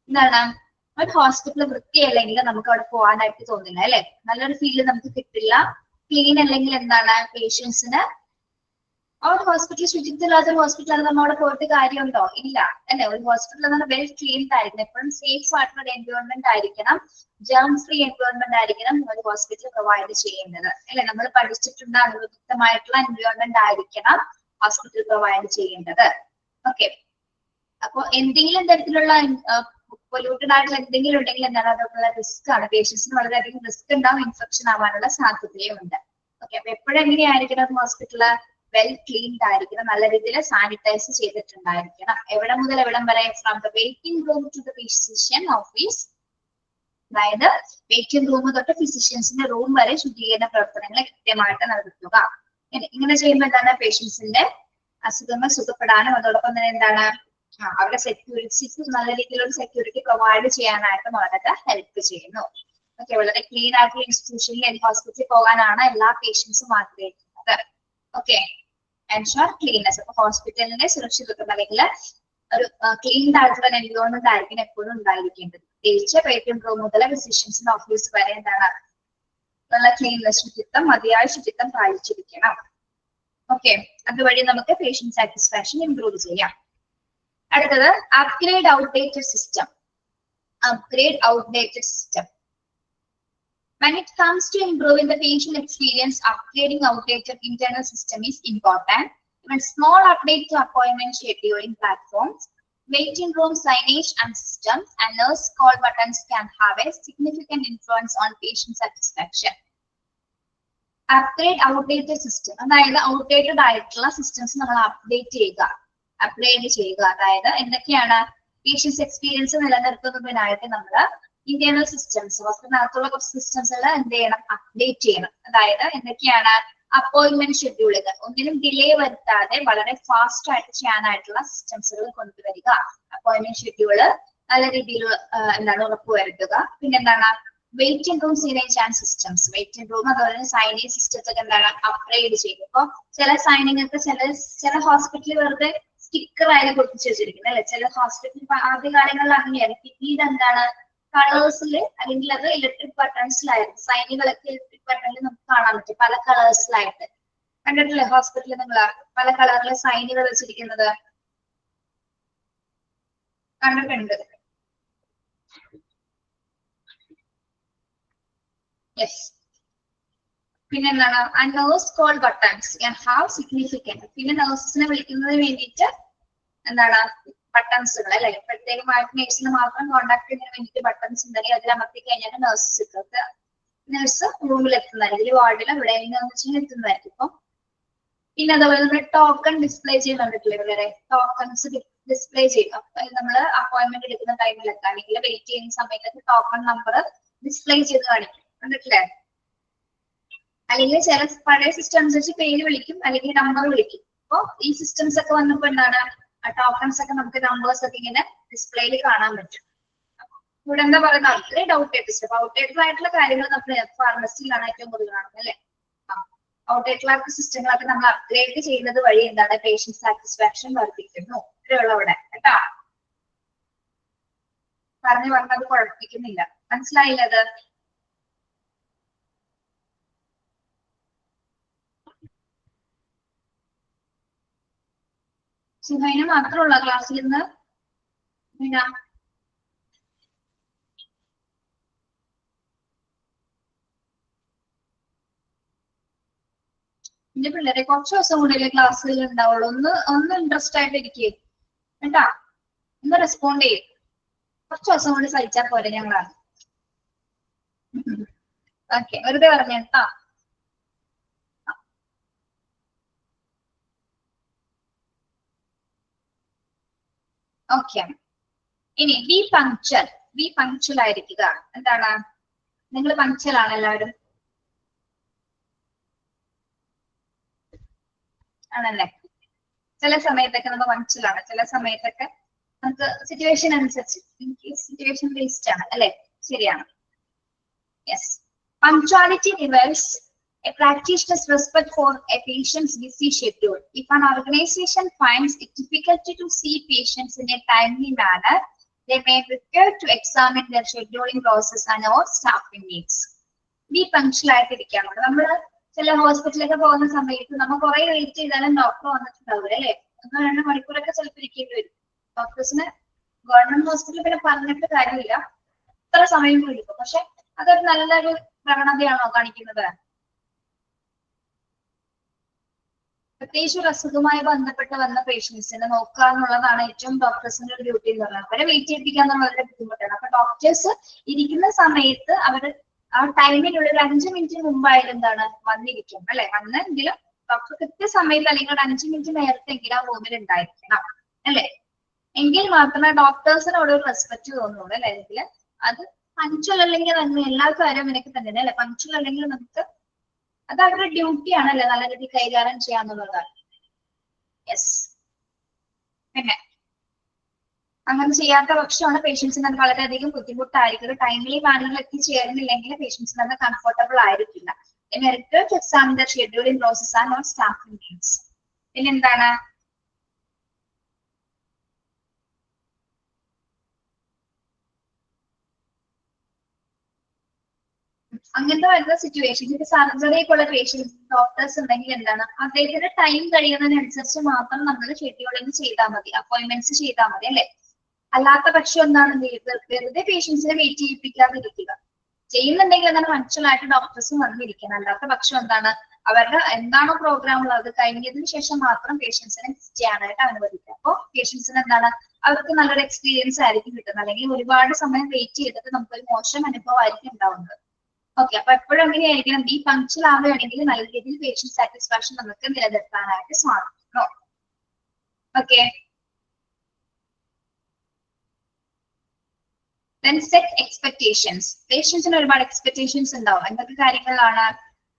എന്താണ് ഒരു hospital വൃത്തിയല്ലെങ്കിൽ നമുക്ക് അവിടെ പോകാനായിട്ട് തോന്നില്ല അല്ലെ, നല്ലൊരു feel നമുക്ക് കിട്ടില്ല. ക്ലീൻ അല്ലെങ്കിൽ എന്താണ് പേഷ്യൻസിന് ആ ഒരു ഹോസ്പിറ്റൽ ശുചിത്വമില്ലാത്തൊരു ഹോസ്പിറ്റലാണ് നമ്മൾ അവിടെ പോയിട്ട് കാര്യമുണ്ടോ? ഇല്ല അല്ലെ. ഒരു ഹോസ്പിറ്റൽ എന്ന് പറഞ്ഞാൽ വെൽ ക്ലീൻഡ് ആയിരിക്കണം, എപ്പോഴും സേഫ് ആയിട്ടുള്ള ഒരു എൻവയോൺമെന്റ് ആയിരിക്കണം, ജേം ഫ്രീ എൻവയോൺമെന്റ് ആയിരിക്കണം ഒരു ഹോസ്പിറ്റൽ പ്രൊവൈഡ് ചെയ്യേണ്ടത് അല്ലെ. നമ്മൾ പഠിച്ചിട്ടുണ്ട് അനുവദിതമായിട്ടുള്ള എൻവയോൺമെന്റ് ആയിരിക്കണം ഹോസ്പിറ്റൽ പ്രൊവൈഡ് ചെയ്യേണ്ടത്. ഓക്കെ, അപ്പൊ എന്തെങ്കിലും തരത്തിലുള്ള പൊല്യൂട്ടഡ് ആയിട്ടുള്ള എന്തെങ്കിലും ഉണ്ടെങ്കിൽ എന്താണ് അതുള്ള റിസ്ക് ആണ്, പേഷ്യൻസിന് വളരെയധികം റിസ്ക് ഉണ്ടാവും, ഇൻഫെക്ഷൻ ആവാനുള്ള സാധ്യതയും ഉണ്ട്. ഓക്കെ, അപ്പൊ എപ്പോഴും എങ്ങനെയായിരിക്കണം ഹോസ്പിറ്റല് വെൽ ക്ലീൻഡ് ആയിരിക്കണം, നല്ല രീതിയിൽ സാനിറ്റൈസ് ചെയ്തിട്ടുണ്ടായിരിക്കണം. എവിടെ മുതൽ എവിടം വരെ? From the waiting room to the physician office, അതായത് വെയിറ്റിംഗ് റൂം തൊട്ട് ഫിസിഷ്യൻസിന്റെ റൂം വരെ ശുചീകരണ പ്രവർത്തനങ്ങൾ കൃത്യമായിട്ട് നടത്തുക. ഇങ്ങനെ ചെയ്യുമ്പോൾ എന്താണ് പേഷ്യൻസിന്റെ അസുഖങ്ങൾ സുഖപ്പെടാനും അതോടൊപ്പം തന്നെ എന്താണ് അവരുടെ സെക്യൂരിറ്റിക്ക് നല്ല രീതിയിലുള്ള സെക്യൂരിറ്റി പ്രൊവൈഡ് ചെയ്യാനായിട്ടും അവരൊക്കെ ഹെൽപ്പ് ചെയ്യുന്നു. ഓക്കെ, വളരെ ക്ലീൻ ആയിട്ടുള്ള ഇൻസ്റ്റിറ്റ്യൂഷനിൽ ഹോസ്പിറ്റലിൽ പോകാനാണ് എല്ലാ പേഷ്യൻസും ആഗ്രഹിക്കുന്നത്. Okay, ensure cleanness. അപ്പൊ ഹോസ്പിറ്റലിന്റെ സുരക്ഷിതത്വം അല്ലെങ്കിൽ ഒരു ക്ലീൻഡ് ആയിട്ടുള്ള എൻവയോൺമെന്റ് ആയിരിക്കും എപ്പോഴും ഉണ്ടായിരിക്കേണ്ടത്. പ്രത്യേകിച്ച് പേഷ്യന്റ് റൂം മുതൽ ഫിസിഷ്യൻസിന്റെ ഓഫീസ് വരെ എന്താണ് നല്ല ക്ലീൻനെസ്, ശുചിത്വം, മതിയായ ശുചിത്വം പാലിച്ചിരിക്കണം. ഓക്കെ, അതുവഴി നമുക്ക് പേഷ്യന്റ് സാറ്റിസ്ഫാക്ഷൻ ഇംപ്രൂവ് ചെയ്യാം. അടുത്തത് upgrade outdated system. Upgrade outdated system. When it comes to improving the patient experience, upgrading outdated internal system is important. Even small update to appointment scheduling platforms, waiting room signage and systems, and nurse call buttons can have a significant influence on patient satisfaction. Upgrade outdated system. അതായത് outdated ആയിട്ടുള്ള systems നമ്മൾ update ചെയ്യുക, upgrade ചെയ്യുക. അതായത് എന്തൊക്കെയാണ്? Patients experience നിലനിർത്തുന്നതിനായിട്ട് നമ്മൾ internal systems, ഹോസ്പിറ്റലിനകത്തുള്ള കുറച്ച് സിസ്റ്റംസുകൾ എന്ത് ചെയ്യണം? അപ്ഡേറ്റ് ചെയ്യണം. അതായത് എന്തൊക്കെയാണ്? അപ്പോയിന്റ്മെന്റ് ഷെഡ്യൂളുകൾ ഒന്നിനും ഡിലേ വരുത്താതെ വളരെ ഫാസ്റ്റ് ആയിട്ട് ചെയ്യാനായിട്ടുള്ള സിസ്റ്റംസുകൾ കൊണ്ടുവരിക. അപ്പോയിന്റ്മെന്റ് ഷെഡ്യൂള് നല്ല രീതിയിൽ എന്താണ് ഉറപ്പുവരുത്തുക. പിന്നെന്താണ്? Waiting room signage and systems. Waiting room അതുപോലെ സൈനേജ് സിസ്റ്റംസ് ഒക്കെ എന്താണ്? അപ്ഗ്രേഡ് ചെയ്യും. ഇപ്പൊ ചില സൈനിങ് ഒക്കെ ചില ഹോസ്പിറ്റലിൽ വെറുതെ സ്റ്റിക്കർ ആയാലും കൊടുപ്പിച്ച് വെച്ചിരിക്കുന്നത് അല്ലെ. ചില ഹോസ്പിറ്റൽ ആദ്യ കാലങ്ങളിൽ അങ്ങനെയാണ്. പിന്നീട് എന്താണ്? കളേഴ്സിൽ അല്ലെങ്കിൽ അത് ഇലക്ട്രിക് ബട്ടൺസിലായിരുന്നു. സൈനുകളൊക്കെ ഇലക്ട്രിക് ബട്ടണിൽ നമുക്ക് കാണാൻ പറ്റും പല കളേഴ്സിലായിട്ട്. കണ്ടിട്ടില്ലേ ഹോസ്പിറ്റലിൽ നിങ്ങൾ പല കളറിലെ സൈനുകൾ വെച്ചിരിക്കുന്നത്? കണ്ടിട്ടുണ്ട്. യെസ്. പിന്നെന്താണ്? Nurse call buttons can have significant. പിന്നെ നേഴ്സിനെ വിളിക്കുന്നതിന് വേണ്ടിയിട്ട് എന്താണ്? ബട്ടൺസുകൾ അല്ലെ. പ്രത്യേകമായിട്ട് നേഴ്സിന് മാത്രം കോൺടാക്ട് ചെയ്യുന്നതിന് വേണ്ടിയിട്ട് ബട്ടൺസ് ഉണ്ടെങ്കിൽ അതിൽ അമർത്തി കഴിഞ്ഞാൽ നേഴ്സ് റൂമിൽ എത്തുന്നതായിരിക്കും, വാർഡിൽ എവിടെയെങ്കിലും എത്തുന്നതായിരിക്കും. ഇപ്പൊ പിന്നെ അതുപോലെ നമ്മൾ ടോക്കൺ ഡിസ്പ്ലേ ചെയ്യാൻ കണ്ടിട്ടില്ലേ? വളരെ ടോക്കൺസ് ഡിസ്പ്ലേ ചെയ്യും. നമ്മൾ അപ്പോയിന്റ്മെന്റ് എടുക്കുന്ന ടൈമിലൊക്കെ അല്ലെങ്കിൽ വെയിറ്റ് ചെയ്യുന്ന സമയത്തൊക്കെ ടോക്കൺ നമ്പർ ഡിസ്പ്ലേ ചെയ്ത് കാണിക്കും. കണ്ടിട്ടില്ലേ? അല്ലെങ്കിൽ ചില പഴയ സിസ്റ്റം അനുസരിച്ച് പേര് വിളിക്കും അല്ലെങ്കിൽ നമ്പർ വിളിക്കും. അപ്പൊ ഈ സിസ്റ്റംസ് ഒക്കെ വന്നപ്പോ എന്താണ്? ടോക്കൺസ് ഒക്കെ നമുക്ക് നമ്പേഴ്സ് ഒക്കെ ഇങ്ങനെ ഡിസ്പ്ലേയിൽ കാണാൻ പറ്റും. ഇവിടെ എന്താ പറയുന്നത്? Upgrade outdated system. ഔട്ട്ഡേറ്റഡ് ആയിട്ടുള്ള കാര്യങ്ങൾ നമ്മൾ ഫാർമസിയിലാണ് ഏറ്റവും കൂടുതൽ കാണുന്നത് അല്ലെ. ഔട്ട്ഡേറ്റഡ് ആയിട്ടുള്ള സിസ്റ്റങ്ങളൊക്കെ നമ്മൾ അപ്ഗ്രേഡ് ചെയ്യുന്നത് വഴി എന്താണ്? പേഷ്യന്റ് സാറ്റിസ്ഫാക്ഷൻ വർദ്ധിക്കുന്നു. ഇത്രയുള്ള അവിടെ കേട്ടാ. പറഞ്ഞത് കുഴപ്പിക്കുന്നില്ല. മനസ്സിലായില്ല അത്? സുഹൈന മാത്രമുള്ള ക്ലാസ്സിൽ നിന്ന്? പിന്നെ എന്റെ പിള്ളേരെ കുറച്ച് ദിവസം കൂടെ ക്ലാസ്സിൽ ഉണ്ടാവുള്ളൂ. ഒന്ന് ഇൻട്രസ്റ്റ് ആയിട്ട് ഇരിക്കേ കേട്ടാ. ഒന്ന് റെസ്പോണ്ട് ചെയ്യും. കുറച്ച് ദിവസം കൂടി സഹിച്ചാൽ പോരെ ഞങ്ങളാണ്. ഓക്കെ, വെറുതെ പറഞ്ഞ കേട്ടാ. ഓക്കെ, ഇനി ബി പങ്ക്ച്വൽ. ബി പങ്ക്ച്വൽ ആയിരിക്കുക. എന്താണ്? നിങ്ങൾ പങ്ക്ച്വൽ ആണ് എല്ലാവരും? ആണല്ലേ. ചില സമയത്തൊക്കെ നമ്മൾ പങ്ക്ച്വൽ ആണ്, ചില സമയത്തൊക്കെ നമുക്ക് സിറ്റുവേഷൻ അനുസരിച്ച് സിറ്റുവേഷൻ ബേസ്ഡ് ആണ് അല്ലെ? ശരിയാണ്. Yes. Punctuality rivals a practitioner's respect for a patient's busy schedule. If an organization finds it difficult to see patients in a timely manner, they may prepare to examine their scheduling process and or staffing needs. Be punctual ആയിട്ടിരിക്കണം. നമ്മൾ ചില ഹോസ്പിറ്റലിലൊക്കെ പോകുന്ന സമയത്ത് നമ്മൾ കുറെ wait ചെയ്താലും doctor വന്നിട്ടുണ്ടാവില്ല അല്ലെ? 1-2 മണിക്കൂറൊക്കെ ചിലപ്പോൾ ഇരിക്കേണ്ടി വരും. ഡോക്ടേഴ്സിന് ഗവൺമെന്റ് ഹോസ്പിറ്റലിൽ പിന്നെ പറഞ്ഞിട്ട് കാര്യമില്ല, ഇത്ര സമയം എടുക്കും. പക്ഷെ അതൊരു നല്ലൊരു പ്രവണതയാണോ കാണിക്കുന്നത്? പ്രത്യേകിച്ച് ഒരു അസുഖവുമായി ബന്ധപ്പെട്ട് വന്ന പേഷ്യൻസിനെ നോക്കുക എന്നുള്ളതാണ് ഏറ്റവും ഡോക്ടേഴ്സിന്റെ ഒരു ഡ്യൂട്ടി എന്ന് പറയുന്നത്. അവരെ വെയിറ്റ് ചെയ്യിപ്പിക്കുക എന്നുള്ളത് ബുദ്ധിമുട്ടാണ്. അപ്പൊ ഡോക്ടേഴ്സ് ഇരിക്കുന്ന സമയത്ത് അവർ ആ ടൈമിനുള്ള ഒരു 5 മിനിറ്റ് മുമ്പായാലും എന്താണ് വന്നിരിക്കും അല്ലെ? വന്നെങ്കിലും ഡോക്ടർ കൃത്യസമയത്ത് അല്ലെങ്കിൽ ഒരു 5 മിനിറ്റ് നേരത്തെങ്കിലും ആ റൂമിൽ ഉണ്ടായിരിക്കണം അല്ലെ? എങ്കിൽ മാത്രമേ ഡോക്ടേഴ്സിനോട് ഒരു റെസ്പെക്ട് തോന്നുള്ളൂ അല്ലെ? അല്ലെങ്കിൽ അത് പങ്ക്ച്വൽ അല്ലെങ്കിൽ തന്നെ എല്ലാ കാര്യവും എനിക്ക് തന്നെയാണ് അല്ലെ? പങ്ക്ച്വൽ അല്ലെങ്കിൽ നമുക്ക് അത് അവരുടെ ഡ്യൂട്ടിയാണ് അല്ലെ? നല്ല രീതിയിൽ കൈകാര്യം ചെയ്യാന്നുള്ളതാണ്. യെസ്. പിന്നെ അങ്ങനെ ചെയ്യാത്ത പക്ഷമാണ് പേഷ്യൻസിന് അത് വളരെയധികം ബുദ്ധിമുട്ടായിരിക്കും. ടൈമിലി മാനുവൽ എത്തിച്ചേരുന്നില്ലെങ്കിൽ പേഷ്യൻസിന് അത് കംഫർട്ടബിൾ ആയിരിക്കില്ല. Examine the scheduling process and on staffing needs. പിന്നെന്താണ്? അങ്ങനത്തെ വരുന്ന സിറ്റുവേഷൻ, ഇപ്പൊ സർജറിക്കുള്ള പേഷ്യൻസ് ഡോക്ടേഴ്സ് ഉണ്ടെങ്കിൽ എന്താണ്, അദ്ദേഹത്തിന്റെ ടൈം കഴിയുന്നതിനനുസരിച്ച് മാത്രം നമ്മൾ ഷെഡ്യൂളിംഗ് ചെയ്താൽ മതി, അപ്പോയിന്റ്മെന്റ്സ് ചെയ്താൽ മതി അല്ലെ? അല്ലാത്ത പക്ഷം എന്താണ്, വെറുതെ പേഷ്യൻസിനെ വെയിറ്റ് ചെയ്യിപ്പിക്കാതിരിക്കുക. ചെയ്യുന്നുണ്ടെങ്കിൽ എന്താണ്, പങ്ക്ച്വലായിട്ട് ഡോക്ടേഴ്സും വന്നിരിക്കണം. അല്ലാത്ത പക്ഷം എന്താണ്, അവരുടെ എന്താണോ പ്രോഗ്രാം ഉള്ളത് കഴിഞ്ഞതിന് ശേഷം മാത്രം പേഷ്യൻസിനെ വിസിറ്റ് ചെയ്യാനായിട്ട് അനുവദിക്കുക. അപ്പോൾ പേഷ്യൻസിന് എന്താണ്, അവർക്ക് നല്ലൊരു എക്സ്പീരിയൻസ് ആയിരിക്കും കിട്ടുന്നത്. അല്ലെങ്കിൽ ഒരുപാട് സമയം വെയിറ്റ് ചെയ്തിട്ട് നമുക്കൊരു മോശം അനുഭവം ആയിരിക്കും ഉണ്ടാവുന്നത്. ഓക്കെ, അപ്പൊ എപ്പോഴും എങ്ങനെയായിരിക്കണം, ഈ പങ്ക്ച്വൽ ആവുകയാണെങ്കിൽ നല്ല രീതിയിൽ പേഷ്യന്റ് സാറ്റിസ്ഫാക്ഷൻ നമുക്ക് നിലനിർത്താനായിട്ട് സാധിക്കും. Okay, then set expectations. പേഷ്യൻസിന് ഒരുപാട് എക്സ്പെക്ടേഷൻസ് ഉണ്ടാവും. എന്തൊക്കെ കാര്യങ്ങളാണ്?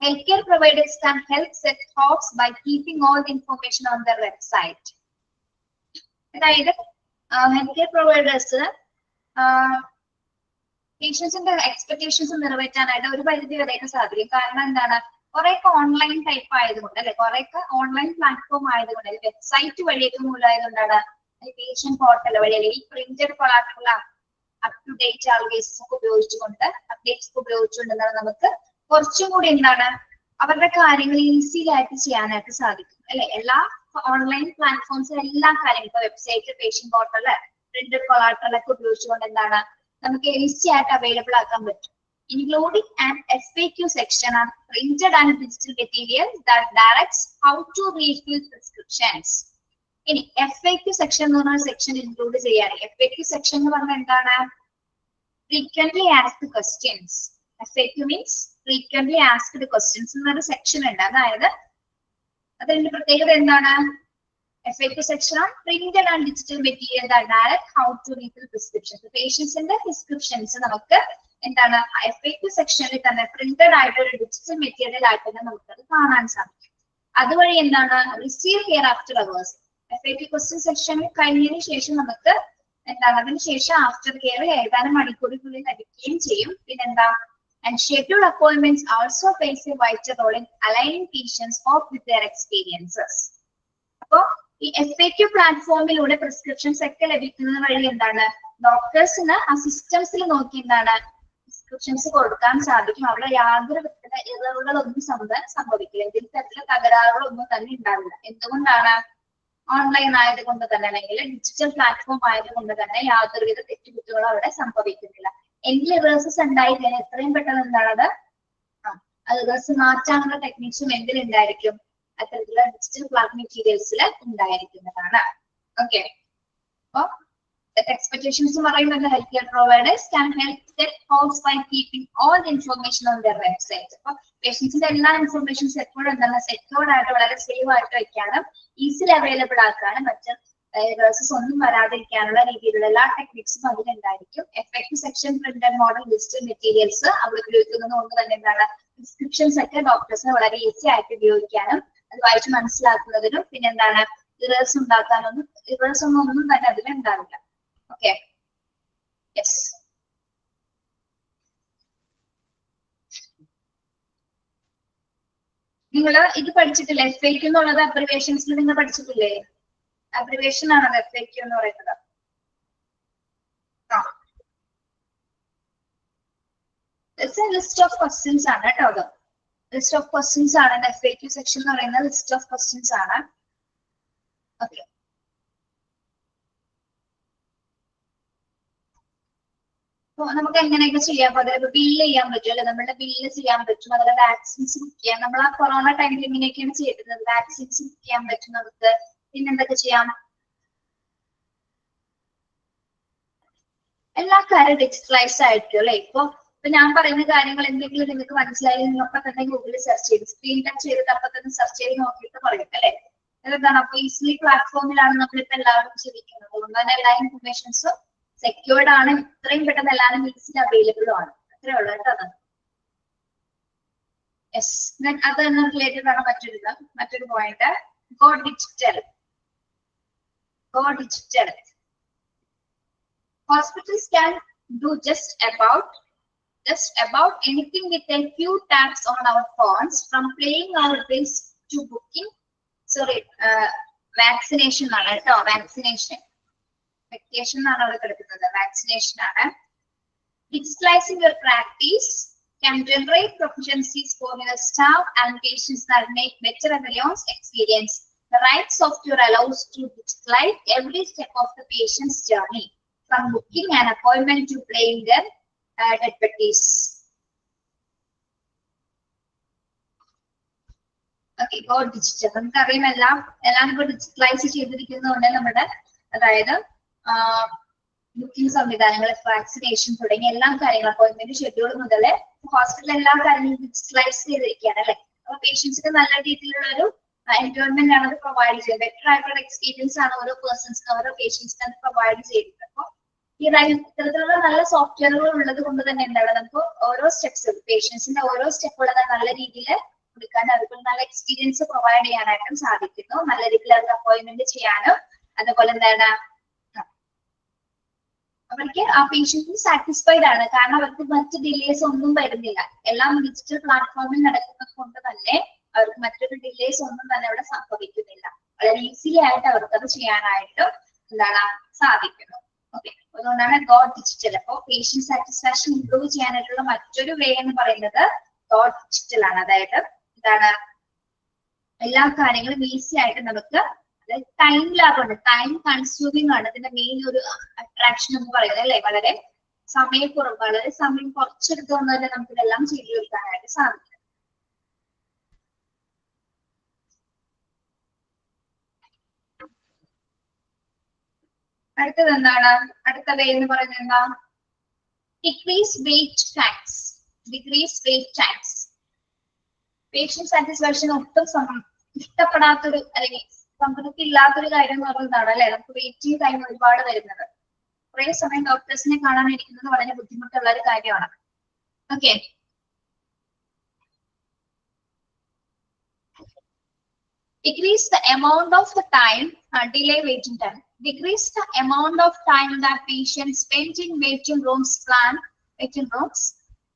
Health care providers can help set hopes by keeping all the information on their website. അതായത് ഹെൽത്ത് കെയർ പ്രൊവൈഡേഴ്സ് പേഷ്യൻസിന്റെ എക്സ്പെക്ടേഷൻസ് നിറവേറ്റാനായിട്ട് ഒരു പരിധി വരെയൊക്കെ സാധിക്കും. കാരണം എന്താണ്, കുറെയൊക്കെ ഓൺലൈൻ ടൈപ്പ് ആയതുകൊണ്ട് അല്ലെ, കുറെയൊക്കെ ഓൺലൈൻ പ്ലാറ്റ്ഫോം ആയതുകൊണ്ട്, വെബ്സൈറ്റ് വഴിയൊക്കെ മൂലമായതുകൊണ്ടാണ് പേഷ്യന്റ് പോർട്ടൽ വഴി അല്ലെങ്കിൽ printed collateral up to date always ഒക്കെ ഉപയോഗിച്ചുകൊണ്ട് നമുക്ക് കുറച്ചും കൂടി എന്താണ്, അവരുടെ കാര്യങ്ങൾ ഈസിയിലായിട്ട് ചെയ്യാനായിട്ട് സാധിക്കും അല്ലെ? എല്ലാ ഓൺലൈൻ പ്ലാറ്റ്ഫോംസിലും എല്ലാ കാര്യങ്ങളും, ഇപ്പൊ website, patient portal, printed collateral ഒക്കെ ഉപയോഗിച്ചുകൊണ്ട് എന്താണ്, നമുക്ക് ഈസി ആയിട്ട് അവൈലബിൾ ആക്കാൻ പറ്റും. Including and FAQ section and printed and digital material that directs how to refill prescriptions. ഇനി FAQ സെക്ഷൻ എന്ന് പറഞ്ഞ സെക്ഷൻ ഇൻക്ലൂഡ് ചെയ്യാൻ, FAQ സെക്ഷൻ എന്ന് പറഞ്ഞാൽ എന്താണ്, frequently asked questions. FAQ means frequently asked questions എന്നൊരു സെക്ഷൻ ഉണ്ട്. അതായത് അതിന്റെ പ്രത്യേകത എന്താണ്, FAQ section on printed and digital material that direct how to refill prescriptions. പേഷ്യൻസിന്റെ പ്രിസ്ക്രിപ്ഷൻസ് നമുക്ക് എന്താണ് FAQ സെക്ഷനിൽ തന്നെ പ്രിന്റഡ് ആയിട്ട് ഒരു ഡിജിറ്റൽ മെറ്റീരിയൽ ആയിട്ട് തന്നെ നമുക്കത് കാണാൻ സാധിക്കും. അതുവഴി എന്താണ്, receive care after hours. FAQ question സെക്ഷനിൽ കഴിഞ്ഞതിന് ശേഷം നമുക്ക് എന്താണ്, അതിനുശേഷം ആഫ്റ്റർ കെയർ ഏതാനും മണിക്കൂറുകളിൽ ലഭിക്കുകയും ചെയ്യും. പിന്നെന്താ, and schedule appointments also plays a vital role in aligning patients with their experiences. അപ്പോ ഈ FAQ പ്ലാറ്റ്ഫോമിലൂടെ പ്രിസ്ക്രിപ്ഷൻസ് ഒക്കെ ലഭിക്കുന്നത് വഴി എന്താണ്, ഡോക്ടേഴ്സിന് ആ സിസ്റ്റംസിൽ നോക്കി എന്താണ് പ്രിസ്ക്രിപ്ഷൻസ് കൊടുക്കാൻ സാധിക്കും. അവിടെ യാതൊരു വിധത്തിലുള്ള എററുകളൊന്നും സംഭവിക്കില്ല, ഇതിൽ തരത്തിലുള്ള തകരാറുകളൊന്നും തന്നെ ഉണ്ടാവില്ല. എന്തുകൊണ്ടാണ്, ഓൺലൈൻ ആയതുകൊണ്ട് തന്നെ അല്ലെങ്കിൽ ഡിജിറ്റൽ പ്ലാറ്റ്ഫോം ആയതുകൊണ്ട് തന്നെ യാതൊരുവിധ തെറ്റുകുറ്റുകളും അവിടെ സംഭവിക്കുന്നില്ല. എങ്കിൽ റിവേഴ്സസ് ഉണ്ടായി കഴിഞ്ഞാൽ എത്രയും പെട്ടെന്ന് എന്താണ് റിവേഴ്സ് മാറ്റാനുള്ള ടെക്നിക്സും എന്തിലുണ്ടായിരിക്കും, അത്തരത്തിലുള്ള ഡിജിറ്റൽ ക്ലാസ് മെറ്റീരിയൽസിൽ ഉണ്ടായിരിക്കുന്നതാണ്. ഓക്കെ, അപ്പൊ expectations പറയുന്നത് health care providers can help set hopes by keeping all the information on their website. അപ്പൊ പേഷ്യൻസിന്റെ എല്ലാ ഇൻഫർമേഷൻസ് എപ്പോഴും എന്താണ് സെക്യൂർഡ് ആയിട്ട് വളരെ സേഫ് ആയിട്ട് വെക്കാനും ഈസിലി അവൈലബിൾ ആക്കാനും മറ്റ് റിവേഴ്സസ് ഒന്നും വരാതിരിക്കാനുള്ള രീതിയിലുള്ള എല്ലാ ടെക്നിക്സും അതിലുണ്ടായിരിക്കും. FAQ section, printed model, digital materials അവിടെ ഉപയോഗിക്കുന്നത് കൊണ്ട് തന്നെ എന്താണ് പ്രിസ്ക്രിപ്ഷൻസ് ഒക്കെ ഡോക്ടേഴ്സിന് വളരെ ഈസി ആയിട്ട് ഉപയോഗിക്കാനും അത് വായിച്ച് മനസ്സിലാക്കുന്നതിനും പിന്നെന്താണ് റിവേഴ്സ് ഒന്നും തന്നെ അതിലുണ്ടാവില്ല. Okay. Yes. നിങ്ങൾ ഇത് പഠിച്ചിട്ടില്ലേ? FAQ എന്നുള്ളത് അബ്രിവേഷൻസിൽ നിങ്ങൾ പഠിച്ചിട്ടില്ലേ? അബ്രിവേഷൻ ആണ് FAQ എന്ന് പറയുന്നത്. It's a list of questions ആണ് കേട്ടോ. അത് ലിസ്റ്റ് ഓഫ് ക്വസ്റ്റ്യൻസ് ആണ്. FAQ സെക്ഷൻ എന്ന് പറയുന്നത് ലിസ്റ്റ് ഓഫ് ക്വസ്റ്റ്യൻസ് ആണ്. ഓക്കെ. നമുക്ക് എങ്ങനെയൊക്കെ ചെയ്യാം? അതായത് ബില്ല് ചെയ്യാൻ പറ്റും അല്ലെ? നമ്മളുടെ ബില്ല് ചെയ്യാൻ പറ്റും, അതുപോലെ വാക്സിൻസ് ബുക്ക് ചെയ്യാം. നമ്മൾ ആ കൊറോണ ടൈമിൽ ഇങ്ങനെയൊക്കെയാണ് ചെയ്തിരുന്നത്. വാക്സിൻസ് ബുക്ക് ചെയ്യാൻ പറ്റും നമുക്ക്. പിന്നെ എന്തൊക്കെ ചെയ്യാം? എല്ലാ കാര്യം ഡിജിറ്റലൈസ് ആയിരിക്കും അല്ലെ? ഇപ്പൊ ഞാൻ പറയുന്ന കാര്യങ്ങൾ എന്തെങ്കിലും നിങ്ങൾക്ക് മനസ്സിലായി അപ്പൊ തന്നെ ഗൂഗിളിൽ സെർച്ച് ചെയ്ത് സ്ക്രീൻ ടച്ച് ചെയ്തിട്ട് അപ്പൊ തന്നെ സെർച്ച് ചെയ്ത് നോക്കിയിട്ട് പറയും അല്ലെ? അതെന്താണ്? അപ്പൊ ഈസിലി പ്ലാറ്റ്ഫോമിലാണ് നമ്മളിപ്പോ എല്ലാവരും ജീവിക്കുന്നത്. അതുകൊണ്ട് തന്നെ എല്ലാ ഇൻഫർമേഷൻസും സെക്യൂർഡ് ആണ്. ഇത്രയും പെട്ടെന്ന് എല്ലാവരും ഈസിലി അവൈലബിളും ആണ്. അത്രേ ഉള്ളൂ കേട്ടോ. അത് യെസ്. അത് തന്നെ റിലേറ്റഡ് ആണ് മറ്റൊരു point. Go digital. Hospitals can do just about anything with a few taps on our phones, from paying our bills to booking. Vaccination ആണ് കേട്ടോ. Vaccination ആണ് അവിടെ കിടക്കുന്നത്. Vaccination ആണ്. Digitalizing your practice can generate proficiencies for your staff and patients that make better availance experience. The right software allows to digitalize every step of the patient's journey, from booking an appointment to playing their deputies. Okay, go digital. നമുക്കറിയാം എല്ലാം ഇപ്പോൾ digitalise ചെയ്തിരിക്കുന്നതുകൊണ്ട് നമ്മുടെ അതായത് booking സംവിധാനങ്ങൾ, vaccination തുടങ്ങിയ എല്ലാ കാര്യങ്ങളും appointment schedule മുതൽ ഹോസ്പിറ്റൽ എല്ലാ കാര്യങ്ങളും ഡിജിറ്റലൈസ് ചെയ്തിരിക്കുകയാണ് അല്ലെ? അപ്പൊ പേഷ്യൻസിന് നല്ല രീതിയിലുള്ള ഒരു എൻവയോൺമെന്റ് ആണ് അത് പ്രൊവൈഡ് ചെയ്യുന്നത്. ബെറ്റർ ആയിട്ടുള്ള എക്സ്പീരിയൻസ് ആണ് ഓരോ പേഴ്സൺസിനും ഓരോ പേഷ്യൻസിനും പ്രൊവൈഡ് ചെയ്തിട്ടുണ്ട്. അപ്പൊ ഇത്തരത്തിലുള്ള നല്ല സോഫ്റ്റ്വെയറുകൾ ഉള്ളത് കൊണ്ട് തന്നെ എന്താണ് നമുക്ക് ഓരോ സ്റ്റെപ്സും പേഷ്യൻസിന്റെ ഓരോ സ്റ്റെപ്പുകളും നല്ല രീതിയിൽ കൊടുക്കാൻ അവർക്ക് നല്ല എക്സ്പീരിയൻസ് പ്രൊവൈഡ് ചെയ്യാനായിട്ടും സാധിക്കുന്നു. നല്ല രീതിയിൽ അവർക്ക് അപ്പോയിന്റ്മെന്റ് ചെയ്യാനും അതുപോലെ എന്താണ് അവർക്ക് ആ പേഷ്യൻസിന് സാറ്റിസ്ഫൈഡ് ആണ്. കാരണം അവർക്ക് മറ്റ് ഡിലേസ് ഒന്നും വരുന്നില്ല. എല്ലാം ഡിജിറ്റൽ പ്ലാറ്റ്ഫോമിൽ നടക്കുന്നത് കൊണ്ട് തന്നെ അവർക്ക് മറ്റൊരു ഡിലേസ് ഒന്നും തന്നെ അവിടെ സംഭവിക്കുന്നില്ല. വളരെ ഈസിലി ആയിട്ട് അവർക്ക് അത് ചെയ്യാനായിട്ടും എന്താണ് സാധിക്കുന്നു. ഓക്കെ, അതുകൊണ്ടാണ് ഗോ ഡിജിറ്റൽ. അപ്പോ പേഷ്യന്റ് സാറ്റിസ്ഫാക്ഷൻ ഇംപ്രൂവ് ചെയ്യാനായിട്ടുള്ള മറ്റൊരു വേ എന്ന് പറയുന്നത് ഗോ ഡിജിറ്റൽ ആണ്. അതായത് എന്താണ് എല്ലാ കാര്യങ്ങളും ഈസി ആയിട്ട് നമുക്ക് ടൈം ലാഭമുണ്ട്. ടൈം കൺസ്യൂമിംഗ് ആണ് ഇതിന്റെ മെയിൻ ഒരു അട്രാക്ഷൻ എന്ന് പറയുന്നത് അല്ലെ? വളരെ സമയക്കുറവ്, വളരെ സമയം കുറച്ചെടുത്തുകൊണ്ട് തന്നെ നമുക്ക് ഇതെല്ലാം ചെയ്തു തീർക്കാനായിട്ട് സാധിക്കും. അടുത്തത് എന്താണ്? അടുത്ത വേ എന്ന് പറയുന്നത് എന്താ? Decrease wait times. Patient satisfaction ഒട്ടും ഇഷ്ടപ്പെടാത്തൊരു അല്ലെങ്കിൽ സംതൃപ്തി ഇല്ലാത്തൊരു കാര്യം എന്ന് പറയുന്നതാണ് അല്ലെ? നമുക്ക് വെയിറ്റിംഗ് ടൈം ഒരുപാട് വരുന്നത്. കുറെ സമയം ഡോക്ടേഴ്സിനെ കാണാനിരിക്കുന്നത് വളരെ ബുദ്ധിമുട്ടുള്ള ഒരു കാര്യമാണ്. Okay, decrease the amount of the time delay waiting time. Decrease the amount of time that patients spend in waiting rooms.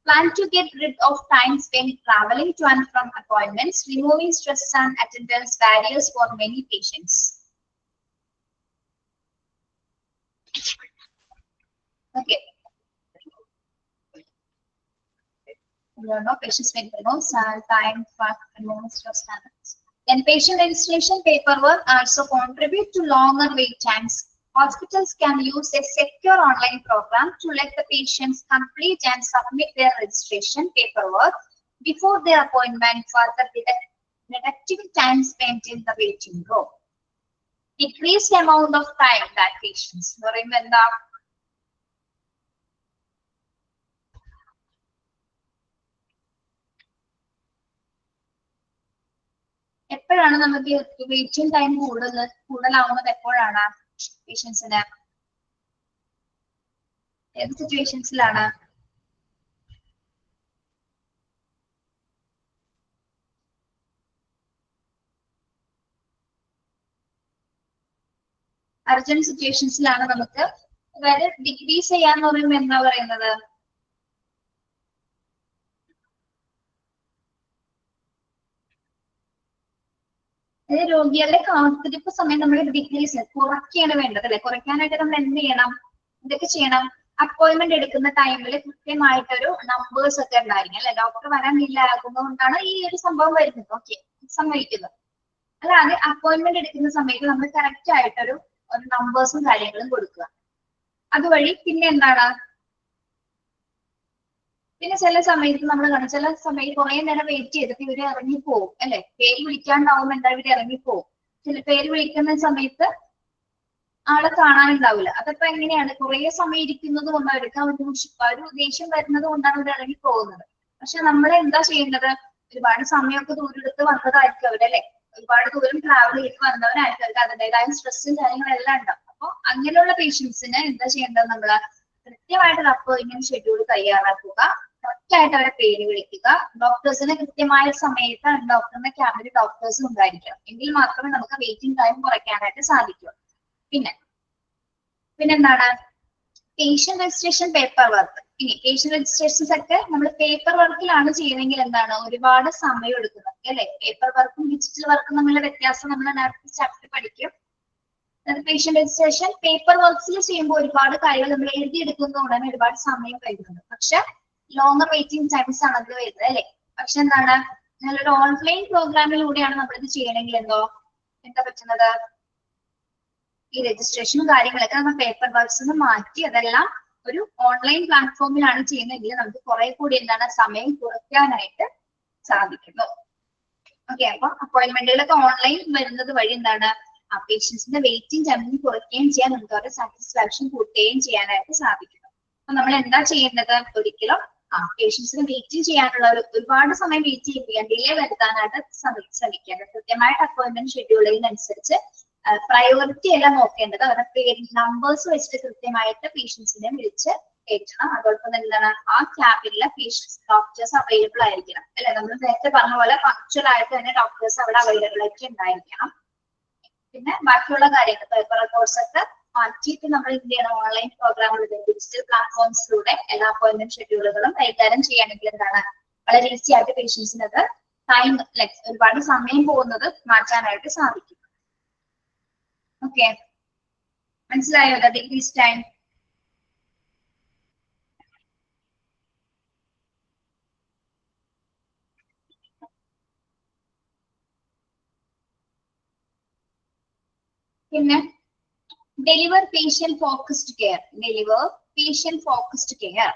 Plan to get rid of time spent traveling to and from appointments, removing stress and attendance barriers for many patients. Okay. No patients spend time for removing stress and then patient registration paperwork also contribute to longer wait times. Hospitals can use a secure online program to let the patients complete and submit their registration paperwork before their appointment, further reducing time spent in the waiting room. Decreased amount of time that patients. Remember, എപ്പോഴാണ് നമുക്ക് waiting time കൂടുതലാവുന്നത്? എപ്പോഴാണ് പേഷ്യൻസിന്? ഏത് സിറ്റുവേഷൻസിലാണ്? Urgent സിറ്റുവേഷൻസിലാണ് നമുക്ക് അതായത് decrease ചെയ്യാന്ന് പറയുമ്പോൾ എന്താ പറയുന്നത്? അതായത് രോഗികളുടെ കാത്തിരിപ്പ് സമയം നമ്മൾ ഡിക്രീസ് കുറയ്ക്കുകയാണ് വേണ്ടത് അല്ലെ. കുറയ്ക്കാനായിട്ട് നമ്മൾ എന്ത് ചെയ്യണം? ഇതൊക്കെ ചെയ്യണം. അപ്പോയിന്റ്മെന്റ് എടുക്കുന്ന ടൈമിൽ കൃത്യമായിട്ടൊരു നമ്പേഴ്സ് ഒക്കെ ഉണ്ടായിരിക്കും അല്ലെ. ഡോക്ടർ വരാൻ ഇല്ലാകുന്നതുകൊണ്ടാണ് ഈ ഒരു സംഭവം വരുന്നത്. ഓക്കെ, സമ്മതിക്കുന്നത്. അല്ലാതെ അപ്പോയിന്റ്മെന്റ് എടുക്കുന്ന സമയത്ത് നമ്മൾ കറക്റ്റ് ആയിട്ടൊരു നമ്പേഴ്സും കാര്യങ്ങളും കൊടുക്കുക. അതുവഴി പിന്നെ എന്താണ്, പിന്നെ ചില സമയത്ത് നമ്മൾ കാണും, ചില സമയത്ത് കുറെ നേരം വെയിറ്റ് ചെയ്തിട്ട് ഇവര് ഇറങ്ങിപ്പോവും അല്ലെ. പേര് വിളിക്കാണ്ടാവും, എന്താ ഇവര് ഇറങ്ങിപ്പോവും. ചില പേര് വിളിക്കുന്ന സമയത്ത് ആളെ കാണാനുണ്ടാവില്ല. അതപ്പോ എങ്ങനെയാണ്? കുറെ സമയം ഇരിക്കുന്നത് കൊണ്ട് അവർക്ക് ഒരു ദേഷ്യം വരുന്നത് കൊണ്ടാണ് അവർ ഇറങ്ങി പോകുന്നത്. പക്ഷെ നമ്മൾ എന്താ ചെയ്യേണ്ടത്? ഒരുപാട് സമയമൊക്കെ ദൂരം എടുത്ത് വന്നതായിരിക്കും അവരല്ലേ. ഒരുപാട് ദൂരം ട്രാവൽ ചെയ്ത് വന്നവരായിരിക്കും. അവർക്ക് അതിൻ്റെതായ സ്ട്രെസ്സും കാര്യങ്ങളെല്ലാം ഉണ്ടാവും. അപ്പൊ അങ്ങനെയുള്ള പേഷ്യൻസിന് എന്താ ചെയ്യേണ്ടത്? നമ്മള് കൃത്യമായിട്ട് അപ്പോയിന്റ്മെന്റ് ഷെഡ്യൂൾ തയ്യാറാക്കുക, കറക്റ്റ് ആയിട്ട് അവരെ പേര് വിളിക്കുക, ഡോക്ടേഴ്സിന് കൃത്യമായ സമയത്ത് ഡോക്ടറിന്റെ ക്യാമ്പിൽ ഡോക്ടേഴ്സ് ഉണ്ടായിരിക്കണം. എങ്കിൽ മാത്രമേ നമുക്ക് വെയിറ്റിംഗ് ടൈം കുറയ്ക്കാനായിട്ട് സാധിക്കൂ. പിന്നെന്താണ്? Patient registration, paper work. ഇനി പേഷ്യന്റ് രജിസ്ട്രേഷൻസ് ഒക്കെ നമ്മൾ പേപ്പർ വർക്കിലാണ് ചെയ്യുന്നതെങ്കിൽ എന്താണ്, ഒരുപാട് സമയം എടുക്കുന്നത് അല്ലെ. പേപ്പർ വർക്കും ഡിജിറ്റൽ വർക്കും തമ്മിലുള്ള വ്യത്യാസം നമ്മൾ നേരത്തെ ചാപ്റ്റർ പഠിക്കും. പേഷ്യന്റ് രജിസ്ട്രേഷൻ പേപ്പർ വർക്ക്സിൽ ചെയ്യുമ്പോൾ ഒരുപാട് കാര്യങ്ങൾ നമ്മൾ എഴുതിയെടുക്കുന്നതുകൊണ്ടാണ് ഒരുപാട് സമയം കഴിയുന്നത്. പക്ഷെ ലോങ്ങർ വെയിറ്റിംഗ് ടൈംസ് ആണ് അതിൽ വരുന്നത് അല്ലെ. പക്ഷെ എന്താണ്, നല്ലൊരു ഓൺലൈൻ പ്രോഗ്രാമിലൂടെയാണ് നമ്മളിത് ചെയ്യണമെങ്കിൽ എന്താ പറ്റുന്നത്? ഈ രജിസ്ട്രേഷനും കാര്യങ്ങളൊക്കെ നമ്മൾ പേപ്പർ വർക്ക്സ് മാറ്റി അതെല്ലാം ഒരു ഓൺലൈൻ പ്ലാറ്റ്ഫോമിലാണ് ചെയ്യുന്നതെങ്കിൽ നമുക്ക് കുറെ കൂടി എന്താണ്, സമയം കുറയ്ക്കാനായിട്ട് സാധിക്കുന്നു. ഓക്കെ, അപ്പൊ അപ്പോയിന്റ്മെന്റുകളൊക്കെ ഓൺലൈൻ വരുന്നത് വഴി എന്താണ്, ആ പേഷ്യൻസിന്റെ വെയിറ്റിംഗ് ടൈം കുറയ്ക്കുകയും ചെയ്യാൻ നമുക്ക് അവരുടെ സാറ്റിസ്ഫാക്ഷൻ കൂട്ടുകയും ചെയ്യാനായിട്ട് സാധിക്കുന്നു. അപ്പൊ നമ്മൾ എന്താ ചെയ്യേണ്ടത്? ഒരിക്കലും പേഷ്യൻസിന് വെയിറ്റ് ചെയ്യാനുള്ള ഒരുപാട് സമയം വെയിറ്റ് ചെയ്യിപ്പിക്കാൻ, ഡിലേ വരുത്താനായിട്ട് ശ്രമിക്കേണ്ടത്. കൃത്യമായിട്ട് അപ്പോയിന്റ്മെന്റ് ഷെഡ്യൂളിനനുസരിച്ച് പ്രയോറിറ്റി എല്ലാം നോക്കേണ്ടത് അവരുടെ പേര് നമ്പേഴ്സ് വെച്ചിട്ട് കൃത്യമായിട്ട് പേഷ്യൻസിനെ വിളിച്ച് കയറ്റണം. അതോടൊപ്പം തന്നെ എന്താണ്, ആ ക്യാബിനിലെ പേഷ്യൻസ് ഡോക്ടേഴ്സ് അവൈലബിൾ ആയിരിക്കണം അല്ലെ. നമ്മൾ നേരത്തെ പറഞ്ഞ പോലെ പങ്ക്ച്വൽ ആയിട്ട് തന്നെ ഡോക്ടേഴ്സ് അവിടെ അവൈലബിൾ ആയിട്ട് ഉണ്ടായിരിക്കണം. പിന്നെ ബാക്കിയുള്ള കാര്യങ്ങൾ പേപ്പർ റെക്കോർഡ്സ് ഒക്കെ മാറ്റിയിട്ട് നമ്മൾ എന്ത് ചെയ്യണം, ഓൺലൈൻ പ്രോഗ്രാമുകളിലൂടെ ഡിജിറ്റൽ പ്ലാറ്റ്ഫോംസിലൂടെ എല്ലാ അപ്പോയിന്റ്മെന്റ് ഷെഡ്യൂളുകളും കൈകാര്യം ചെയ്യുകയാണെങ്കിൽ എന്താണ്, വളരെ ഈസി ആയിട്ട് പേഷ്യൻസിന് അത് ടൈം ഒരുപാട് സമയം പോകുന്നത് മാറ്റാനായിട്ട് സാധിക്കും. ഓക്കെ, മനസ്സിലായോ? Decrease time. പിന്നെ deliver patient focused care. Deliver patient focused care.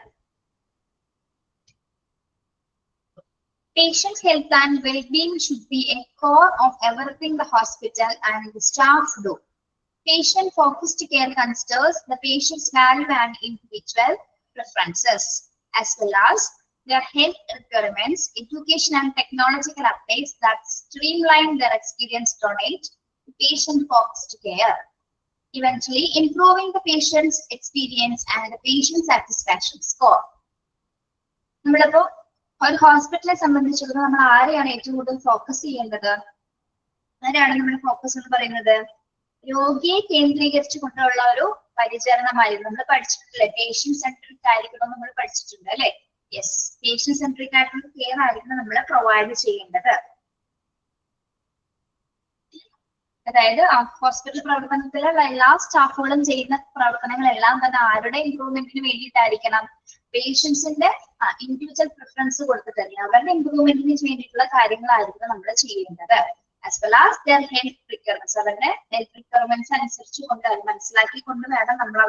Patient health and well-being should be a core of everything the hospital and the staff do. Patient focused care considers the patient's value and individual preferences, as well as their health requirements, education and technological updates that streamline their experience donate to patient focused care, eventually improving the patient's experience and the patient satisfaction score. നമ്മളിപ്പോ ഒരു ഹോസ്പിറ്റലിനെ സംബന്ധിച്ചിടത്തോളം നമ്മൾ ആരെയാണ് ഏറ്റവും കൂടുതൽ focus ചെയ്യേണ്ടത്? ആരെയാണ് നമ്മൾ ഫോക്കസ് എന്ന് പറയുന്നത്? രോഗിയെ കേന്ദ്രീകരിച്ചു കൊണ്ടുള്ള ഒരു പരിചരണമായിരുന്നു നമ്മൾ പഠിച്ചിട്ടില്ലേ. പേഷ്യന്റ് സെൻട്രിക് ആയിരിക്കണം നമ്മൾ പഠിച്ചിട്ടുണ്ട് അല്ലെ. യെസ്, പേഷ്യന്റ് സെൻട്രിക് ആയിട്ടുള്ള കെയർ ആയിരിക്കണം നമ്മൾ പ്രൊവൈഡ് ചെയ്യേണ്ടത്. അതായത് ഹോസ്പിറ്റൽ പ്രവർത്തനത്തിലുള്ള എല്ലാ സ്റ്റാഫുകളും ചെയ്യുന്ന പ്രവർത്തനങ്ങളെല്ലാം തന്നെ ആരുടെ ഇംപ്രൂവ്മെന്റിന് വേണ്ടിയിട്ടായിരിക്കണം? പേഷ്യൻസിന്റെ ഇൻഡിവിജ്വൽ പ്രിഫറൻസ് കൊടുത്തിട്ടല്ലേ അവരുടെ ഇംപ്രൂവ്മെന്റിന് വേണ്ടിയിട്ടുള്ള കാര്യങ്ങളായിരിക്കും നമ്മൾ ചെയ്യേണ്ടത്. As well as there health requirements, അവരുടെ ഹെൽത്ത് റിക്വയർമെന്റ്സ് അനുസരിച്ചുകൊണ്ട് മനസ്സിലാക്കിക്കൊണ്ട് വേണം നമ്മൾ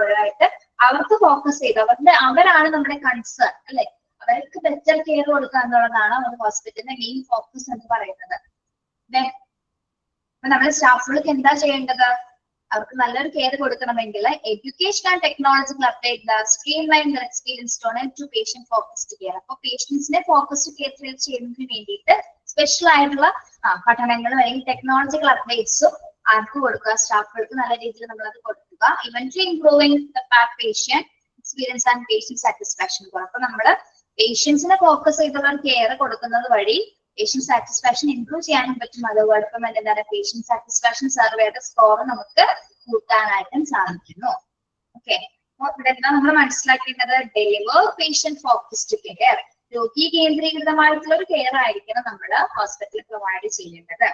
അവർക്ക് ഫോക്കസ് ചെയ്ത് അവരാണ് നമ്മുടെ കൺസേൺ അല്ലെ. അവർക്ക് ബെറ്റർ കെയർ കൊടുക്കുക എന്നുള്ളതാണ് ഒരു ഹോസ്പിറ്റലിന്റെ മെയിൻ ഫോക്കസ് എന്ന് പറയുന്നത്. അപ്പൊ നമ്മുടെ സ്റ്റാഫുകൾക്ക് എന്താ ചെയ്യേണ്ടത്? അവർക്ക് നല്ലൊരു കെയർ കൊടുക്കണമെങ്കിൽ education and technological update streamline their experience donate to patient focused care. അപ്പൊ പേഷ്യൻസിനെ ഫോക്കസ്ഡ് കെയർ ചെയ്യുന്നതിന് വേണ്ടിയിട്ട് സ്പെഷ്യൽ ആയിട്ടുള്ള പഠനങ്ങളും അല്ലെങ്കിൽ ടെക്നോളജിക്കൽ അപ്ഡേറ്റ്സും ആർക്ക് കൊടുക്കുക? സ്റ്റാഫുകൾക്ക് നല്ല രീതിയിൽ നമ്മൾ അത് കൊടുക്കുക. Eventually improving the patient experience and patient satisfaction. അപ്പൊ നമ്മള് പേഷ്യൻസിനെ ഫോക്കസ് ചെയ്തുള്ള കെയർ കൊടുക്കുന്നത് വഴി പേഷ്യന്റ് സാറ്റിസ്ഫാക്ഷൻ ഇംപ്രൂവ് ചെയ്യാനും പറ്റും. അതോടൊപ്പം എന്താണ്, പേഷ്യന്റ് സാറ്റിസ്ഫാക്ഷൻ സർവേയുടെ സ്കോർ നമുക്ക് കൂട്ടാനായിട്ടും സാധിക്കുന്നു. ഓക്കെ, ഇവിടെ എന്താ നമ്മൾ മനസ്സിലാക്കേണ്ടത്? Deliver patient focused care. രോഗി കേന്ദ്രീകൃതമായിട്ടുള്ള ഒരു കെയർ ആയിരിക്കണം നമ്മൾ ഹോസ്പിറ്റലിൽ പ്രൊവൈഡ് ചെയ്യേണ്ടത്.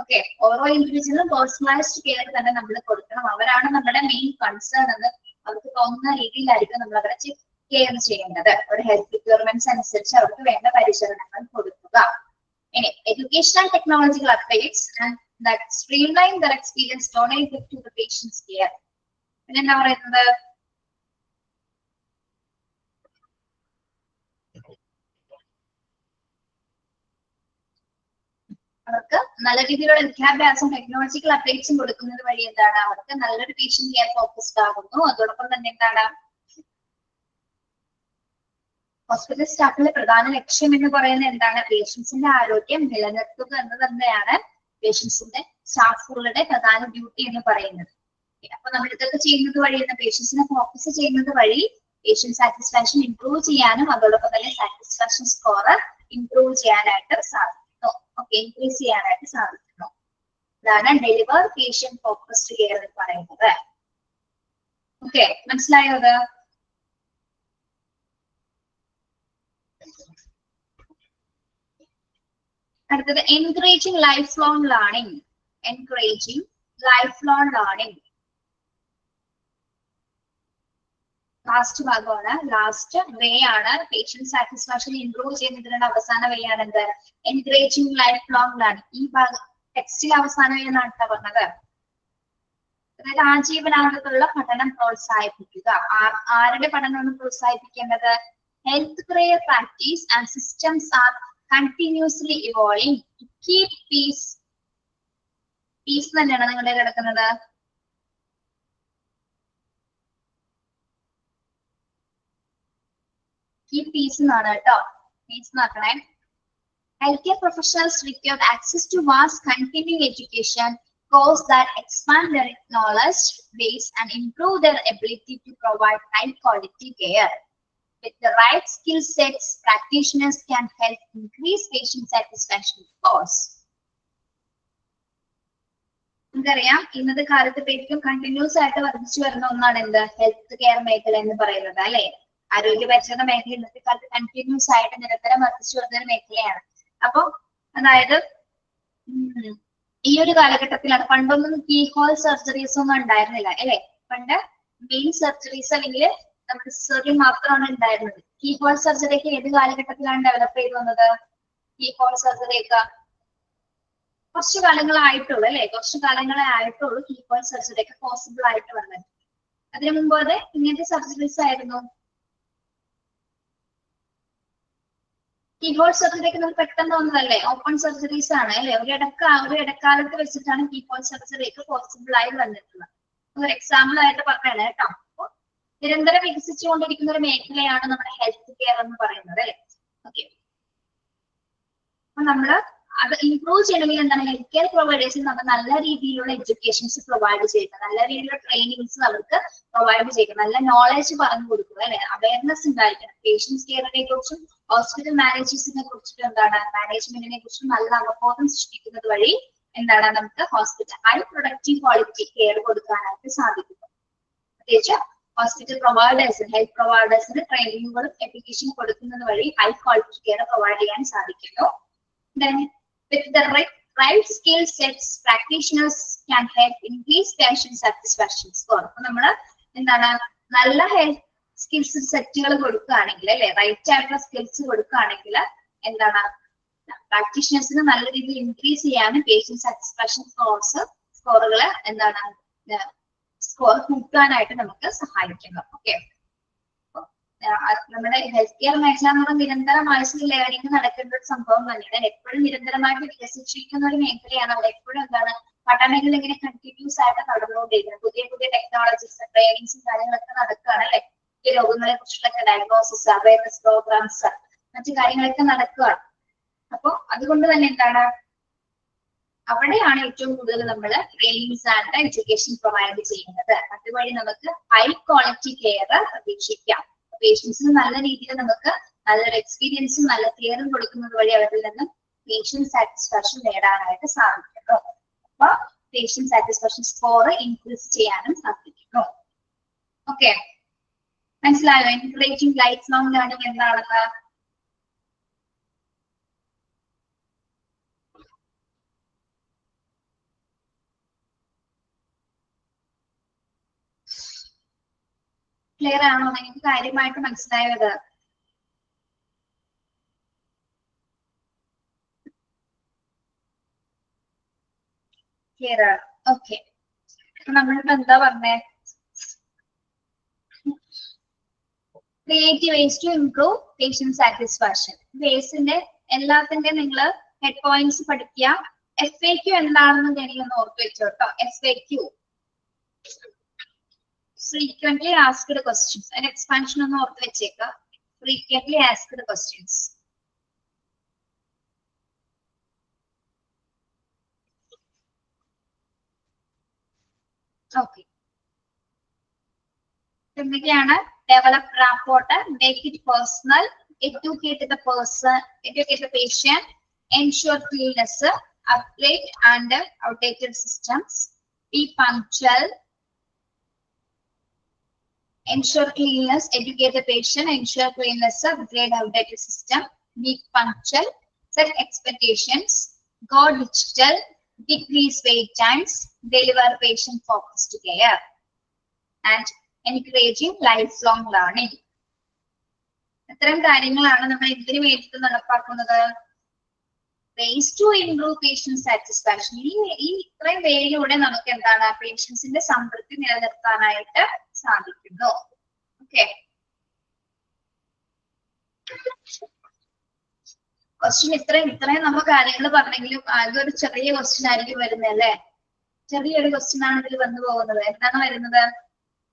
ഓക്കെ, ഓരോ ഇൻഡിവിജ്വലും പേഴ്സണലൈസ്ഡ് കെയർ തന്നെ നമ്മൾ കൊടുക്കണം. അവരാണ് നമ്മുടെ മെയിൻ കൺസേൺ എന്ന് അവർക്ക് തോന്നുന്ന രീതിയിലായിരിക്കും നമ്മൾ അവരെ കെയർ ചെയ്യേണ്ടത്. അവരുടെ ഹെൽത്ത് റിക്വയർമെന്റ്സ് അനുസരിച്ച് അവർക്ക് വേണ്ട പരിചരണങ്ങൾ കൊടുക്കുക. ഇനി educational technological updates and that streamline their experience donate to the patients care. പിന്നെ എന്താ പറയുന്നത്? അവർക്ക് നല്ല രീതിയിലുള്ള വിദ്യാഭ്യാസം ടെക്നോളജിക്കൽ അപ്ഡേറ്റ്സും കൊടുക്കുന്നത് വഴി എന്താണ് അവർക്ക് നല്ലൊരു പേഷ്യന്റ് കെയർ ഫോക്കസ്ഡ് ആകുന്നു. അതോടൊപ്പം തന്നെ എന്താണ് ഹോസ്പിറ്റൽ സ്റ്റാഫിന്റെ പ്രധാന ലക്ഷ്യം എന്ന് പറയുന്നത് എന്താണ്? പേഷ്യൻസിന്റെ ആരോഗ്യം നിലനിർത്തുക എന്ന് തന്നെയാണ് പേഷ്യൻസിന്റെ സ്റ്റാഫുകളുടെ പ്രധാന ഡ്യൂട്ടി എന്ന് പറയുന്നത്. അപ്പൊ നമ്മൾ ഇതൊക്കെ ചെയ്യുന്നത് വഴി പേഷ്യൻസിനെ ഫോക്കസ് ചെയ്യുന്നത് വഴി പേഷ്യന്റ് സാറ്റിസ്ഫാക്ഷൻ ഇംപ്രൂവ് ചെയ്യാനും അതോടൊപ്പം തന്നെ സാറ്റിസ്ഫാക്ഷൻ സ്കോർ ഇംപ്രൂവ് ചെയ്യാനായിട്ട് സാധിക്കുന്നു. ഓക്കെ, ഇൻക്രീസ് ചെയ്യാനായിട്ട് സാധിക്കുന്നു. ഇതാണ് ഡെലിവർ പേഷ്യന്റ് ഫോക്കസ്ഡ് കെയർ എന്ന് പറയുന്നത്. ഓക്കെ, മനസ്സിലായോ? അത് അടുത്തത് encouraging life long learning. Encouraging life long learning last ഭാഗമാണ്. ലാസ്റ്റ് വേ ആണ് പേഷ്യന്റ് സാറ്റിസ്ഫാക്ഷൻ ഇംപ്രൂവ് ചെയ്യുന്നതിനുള്ള അവസാന വേ ആണ് എന്ത്? Encouraging life long learning. ഈ ഭാഗം ടെക്സ്റ്റിൽ അവസാന വേ എന്നാണ് പറഞ്ഞത്. അതായത് ആജീവനാന്തമുള്ള പഠനം പ്രോത്സാഹിപ്പിക്കുക. ആരുടെ പഠനമാണ് പ്രോത്സാഹിപ്പിക്കേണ്ടത്? Health care practice and systems are continuously evolving to keep pace. Pace തന്നെയാണ് നിങ്ങളുടെ കിടക്കുന്നത്. കീപ് പീസ് എന്നാണ് കേട്ടോ. പീസ് നോക്കണേ. Healthcare professionals require access to vast continuing education courses that expand their knowledge base and improve their ability to provide high quality care. With the right skill sets, practitioners can help increase patient satisfaction scores. നമുക്കറിയാം ഇന്നത്തെ കാലത്ത് ഏറ്റവും continuous ആയിട്ട് വർദ്ധിച്ചു വരുന്ന ഒന്നാണ് എന്ത്? Health care മേഖല എന്ന് പറയുന്നത് അല്ലെ. ആരോഗ്യ പരിചരണ മേഖല ഇന്നത്തെ കാലത്ത് കണ്ടിന്യൂസ് ആയിട്ട് നിരന്തരം വർദ്ധിച്ചു വരുന്ന ഒരു മേഖലയാണ്. അപ്പൊ അതായത് ഈ ഒരു കാലഘട്ടത്തിലാണ്. പണ്ടൊന്നും കീ ഹോൾ സർജറീസ് ഒന്നും ഉണ്ടായിരുന്നില്ല അല്ലെ. പണ്ട് മെയിൻ സർജറീസ് അല്ലെങ്കിൽ നമ്മുടെ സർജറി മാത്രമാണ് ഉണ്ടായിരുന്നത്. കീ ഹോൾ സർജറി ഒക്കെ ഏത് കാലഘട്ടത്തിലാണ് ഡെവലപ്പ് ചെയ്ത് വന്നത്? കീ ഹോൾ സർജറി ഒക്കെ കുറച്ചു കാലങ്ങളായിട്ടുള്ളൂ അല്ലെ. കുറച്ചു കാലങ്ങളെ ആയിട്ടുള്ളൂ കീ ഹോൾ സർജറി ഒക്കെ പോസിബിൾ ആയിട്ട് വന്നത്. അതിനു മുമ്പ് അത് ഇങ്ങനത്തെ സർജറീസ് ആയിരുന്നു. കീഹോൾ സർജറി ഒക്കെ നമുക്ക് പെട്ടെന്ന് തോന്നുന്നതല്ലേ, ഓപ്പൺ സർജറീസ് ആണ് അല്ലെ. ഒരു ഇടക്കാലത്ത് വെച്ചിട്ടാണ് കീഹോൾ സർജറി ഒക്കെ പോസിബിൾ ആയി വന്നിട്ടുള്ളത്. ഒരു എക്സാമ്പിൾ ആയിട്ട് പറഞ്ഞാണ് കേട്ടോ. അപ്പോൾ നിരന്തരം വികസിച്ചുകൊണ്ടിരിക്കുന്ന ഒരു മേഖലയാണ് നമ്മുടെ ഹെൽത്ത് കെയർ എന്ന് പറയുന്നത് അല്ലെ. ഓക്കെ, അപ്പൊ നമ്മള് അത് ഇംപ്രൂവ് ചെയ്യണമെങ്കിൽ എന്താണ്? ഹെൽത്ത് കെയർ പ്രൊവൈഡേഴ്സിന് നമ്മൾ നല്ല രീതിയിലുള്ള എഡ്യൂക്കേഷൻസ് പ്രൊവൈഡ് ചെയ്യുക, നല്ല രീതിയിലുള്ള ട്രെയിനിങ്സ് അവർക്ക് പ്രൊവൈഡ് ചെയ്യുക, നല്ല നോളജ് പറഞ്ഞു കൊടുക്കുക അല്ലെ. അവയർനെസ് ഉണ്ടായിരിക്കണം. പേഷ്യൻസ് കെയറിനെ കുറിച്ചും ഹോസ്പിറ്റൽ മാനേജേഴ്സിനെ കുറിച്ചിട്ട് എന്താണ് മാനേജ്മെന്റിനെ കുറിച്ചും നല്ല അവബോധം സൃഷ്ടിക്കുന്നത് വഴി എന്താണ് നമുക്ക് hospital high productive quality care കൊടുക്കാനായിട്ട് സാധിക്കുന്നു. പ്രത്യേകിച്ച് ഹോസ്പിറ്റൽ പ്രൊവൈഡേഴ്സിന് ഹെൽത്ത് പ്രൊവൈഡേഴ്സിന് ട്രെയിനിങ്ങുകളും എഡ്യൂക്കേഷൻ കൊടുക്കുന്നത് വഴി ഹൈ ക്വാളിറ്റി കെയർ പ്രൊവൈഡ് ചെയ്യാൻ സാധിക്കുന്നു. Then with the right skill sets, practitioners can help increase patient satisfaction score. അപ്പൊ നമ്മള് എന്താണ് നല്ല ഹെൽത്ത് സ്കിൽസ് സെറ്റുകൾ കൊടുക്കുകയാണെങ്കിൽ അല്ലെ, റൈറ്റ് ആയിട്ടുള്ള സ്കിൽസ് കൊടുക്കുകയാണെങ്കിൽ എന്താണ് പ്രാക്ടീഷണേഴ്സിന് നല്ല രീതിയിൽ ഇൻക്രീസ് ചെയ്യാനും പേഷ്യന്റ് സാറ്റിസ്ഫാക്ഷൻ സ്കോറുകൾ എന്താണ് സ്കോർ കൂട്ടാനായിട്ട് നമുക്ക് സഹായിക്കുന്നു. ഓക്കെ, നമ്മുടെ ഹെൽത്ത് കെയർ മേഖല എന്ന് പറഞ്ഞാൽ നിരന്തരമായിട്ടുള്ള ലേണിംഗ് നടക്കേണ്ട ഒരു സംഭവം തന്നെയാണ്. എപ്പോഴും നിരന്തരമായിട്ട് വികസിച്ചിരിക്കുന്ന ഒരു മേഖലയാണ്. അവിടെ എപ്പോഴും എന്താണ് പഠനങ്ങൾ ഇങ്ങനെ കണ്ടിന്യൂസ് ആയിട്ട് നടന്നുകൊണ്ടിരിക്കുന്നത്. പുതിയ പുതിയ ടെക്നോളജീസ് ട്രെയിനിങ്സും കാര്യങ്ങളൊക്കെ നടക്കുകയാണ് അല്ലെ. ഈ രോഗങ്ങളെ കുറിച്ചുള്ള ഡയഗ്നോസിസ് അവയർനെസ് പ്രോഗ്രാംസ് മറ്റു കാര്യങ്ങളൊക്കെ നടക്കുകയാണ്. അപ്പൊ അതുകൊണ്ട് തന്നെ എന്താണ് അവിടെയാണ് ഏറ്റവും കൂടുതൽ നമ്മൾ ട്രെയിനിങ്സ് ആൻഡ് എഡ്യൂക്കേഷൻ പ്രൊവൈഡ് ചെയ്യുന്നത്. അതുവഴി നമുക്ക് ഹൈ ക്വാളിറ്റി കെയർ പ്രതീക്ഷിക്കാം. പേഷ്യൻസിന് നല്ല രീതിയിൽ നമുക്ക് നല്ലൊരു എക്സ്പീരിയൻസും നല്ല കെയറും കൊടുക്കുന്നത് വഴി അവരിൽ നിന്ന് പേഷ്യന്റ് സാറ്റിസ്ഫാക്ഷൻ നേടാനായിട്ട് സാധിക്കുന്നു. അപ്പൊ പേഷ്യന്റ് സാറ്റിസ്ഫാക്ഷൻ സ്കോർ ഇൻക്രീസ് ചെയ്യാനും സാധിക്കുന്നു. ഓക്കെ, മനസ്സിലായോ? എൻകറേജിങ് ലൈഫ് ലോങ് ലേണിംഗ് എന്താണെന്ന്? ക്ലിയർ ആണോ? നിങ്ങൾക്ക് കാര്യമായിട്ട് മനസ്സിലായത്? ക്ലിയർ ആണ്. ഓക്കെ, നമ്മളിപ്പോ എന്താ പറഞ്ഞേ? Creative ways to improve patient satisfaction. ബേസിന്റെ എല്ലാത്തിന്റെ നിങ്ങൾ ഹെഡ് പോയിന്റ്സ് പഠിക്കുക. FAQ എന്താണെന്ന് എനിക്കൊന്ന് ഓർത്ത് വെച്ചോ കേട്ടോ. FAQ, frequently asked questions. അതിന്റെ എക്സ്പാൻഷൻ ഒന്ന് ഓർത്ത് വെച്ചേക്കുക. Frequently asked questions. ഓക്കെ, എന്തൊക്കെയാണ്? Develop rapport, make it personal, educate the person, educate the patient, ensure cleanliness, upgrade and outdated systems, be punctual, ensure cleanliness, educate the patient, ensure cleanliness, upgrade outdated system, be punctual, set expectations, go digital, decrease wait times, deliver patient focused care, and encouraging lifelong learning. ഇത്തരം കാര്യങ്ങളാണ് നമ്മൾ എന്തിനു വേണ്ടിയിട്ട് നടപ്പാക്കുന്നത്? Ways to improve patient satisfaction. ഈ ഇത്രയും വേയിലൂടെ നമുക്ക് എന്താണ് പേഷ്യൻസിന്റെ സംതൃപ്തി നിലനിർത്താനായിട്ട് സാധിക്കുന്നു. ഓക്കെ, ക്വസ്റ്റ്യൻ ഇത്രയും നമ്മൾ കാര്യങ്ങൾ പറഞ്ഞെങ്കിലും അതൊരു ചെറിയ ക്വസ്റ്റ്യൻ ആയിരിക്കും വരുന്നത് അല്ലേ? ചെറിയൊരു ക്വസ്റ്റ്യൻ ആണ് ഇതിൽ വന്നു പോകുന്നത്. എന്താണ് വരുന്നത്?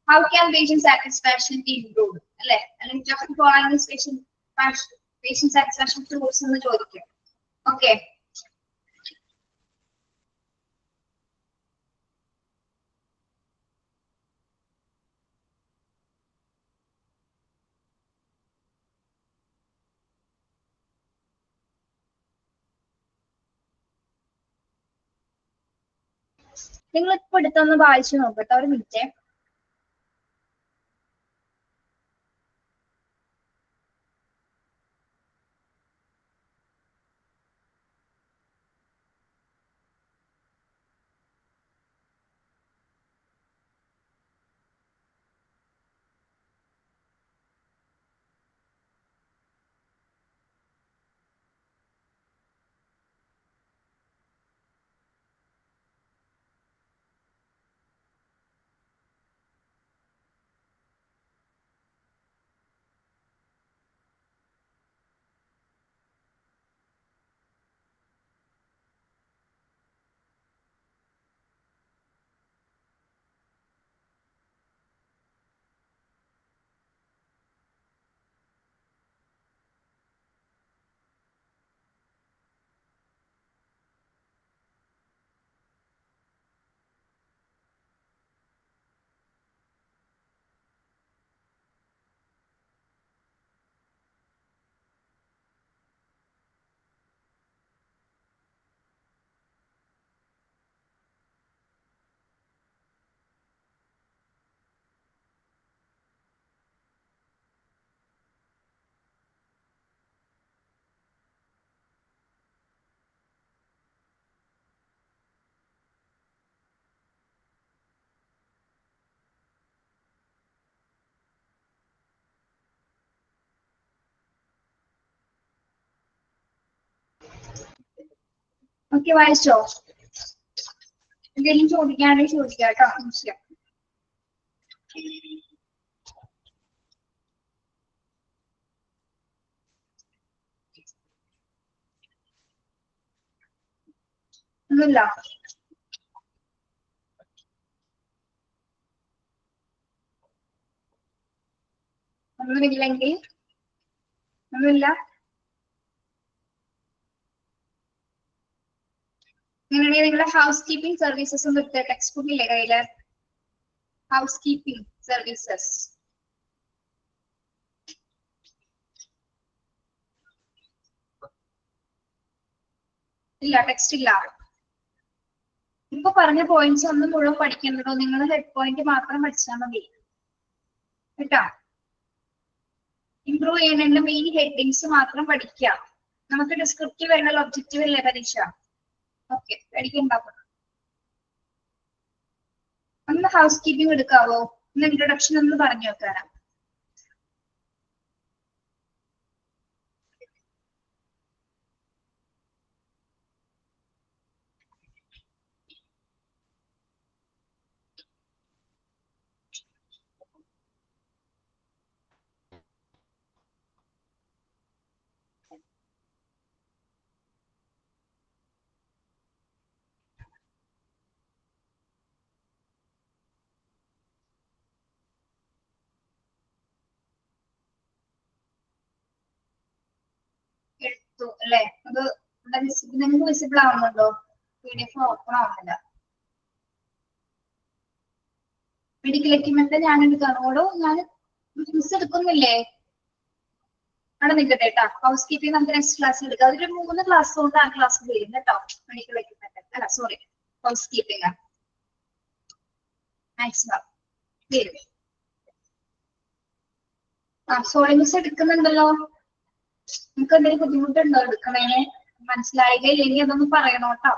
How can patient satisfaction be improved? അല്ലെ? അല്ലെങ്കിൽ just following this patient satisfaction tools എന്ന് ചോദിക്കും. ഓക്കെ, നിങ്ങൾ ഇപ്പൊ എടുത്തൊന്ന് വായിച്ചു നോക്കട്ടെ, ഒരു മിനിറ്റ്. ഓക്കെ, വായിച്ചോ? എന്തെങ്കിലും ചോദിക്കുകയാണെങ്കിൽ ചോദിക്കാം കേട്ടോ. മനസ്സിലാവും. ഒന്നുമില്ല. ഒന്നുമില്ലെങ്കിൽ ഒന്നുമില്ല. അങ്ങനെയാണെങ്കിൽ നിങ്ങളുടെ ഹൗസ് കീപ്പിംഗ് സർവീസസ് ഒന്ന് എടുത്ത ടെക്സ്റ്റ് ബുക്ക് ഇല്ലേ കയ്യില്? ഹൗസ് കീപ്പിംഗ് സർവീസസ് ഇല്ല, ടെക്സ്റ്റ് ഇല്ല. ഇപ്പൊ പറഞ്ഞ പോയിന്റ്സ് ഒന്നും മുഴുവൻ പഠിക്കേണ്ടതോ, നിങ്ങൾ ഹെഡ് പോയിന്റ് മാത്രം പഠിച്ചാൽ മതി കേട്ടോ. ഇംപ്രൂവ് ചെയ്യുന്നതിന്റെ മെയിൻ ഹെഡിങ്സ് മാത്രം പഠിക്കുക. നമുക്ക് ഡിസ്ക്രിപ്റ്റീവ് വേണമല്ലോ, ഒബ്ജക്റ്റീവ് അല്ലേ പരീക്ഷ. ഓക്കെ, പഠിക്കുന്നുണ്ടാവും. ഒന്ന് ഹൗസ് കീപ്പിംഗ് എടുക്കാവോ? ഒന്ന് ഇൻട്രൊഡക്ഷൻ ഒന്ന് പറഞ്ഞു വെക്കാനാ. എടുത്തു അല്ലെ? അത് നിങ്ങൾക്ക് വിസിബിൾ ആവുന്നുണ്ടോ? PDF ഓപ്പൺ ആവുന്നില്ല. മെഡിക്കൽ എക്യുപ്മെന്റ് ഞാൻ എടുക്കാനോടോ? ഞാൻ മിസ് എടുക്കുന്നില്ലേ? അവിടെ നിൽക്കട്ടെ കേട്ടോ. ഹൗസ് കീപ്പിംഗ് നമുക്ക് നെക്സ്റ്റ് ക്ലാസ്സിൽ എടുക്കാം. അതൊരു 3 ക്ലാസ് കൊണ്ട് ആ ക്ലാസ് വരും കേട്ടോ. മെഡിക്കൽ എക്യുപ്മെന്റ് അല്ല, സോറി, ഹൗസ് കീപ്പിംഗ് മാക്സിമം വരും. സോറി മിസ് എടുക്കുന്നുണ്ടല്ലോ. നിങ്ങൾക്ക് എന്തെങ്കിലും ബുദ്ധിമുട്ടുണ്ടോ എടുക്കണേന്? മനസ്സിലായില്ലേ? ഇല്ലെങ്കിൽ അതൊന്ന് പറയണോ കേട്ടോ.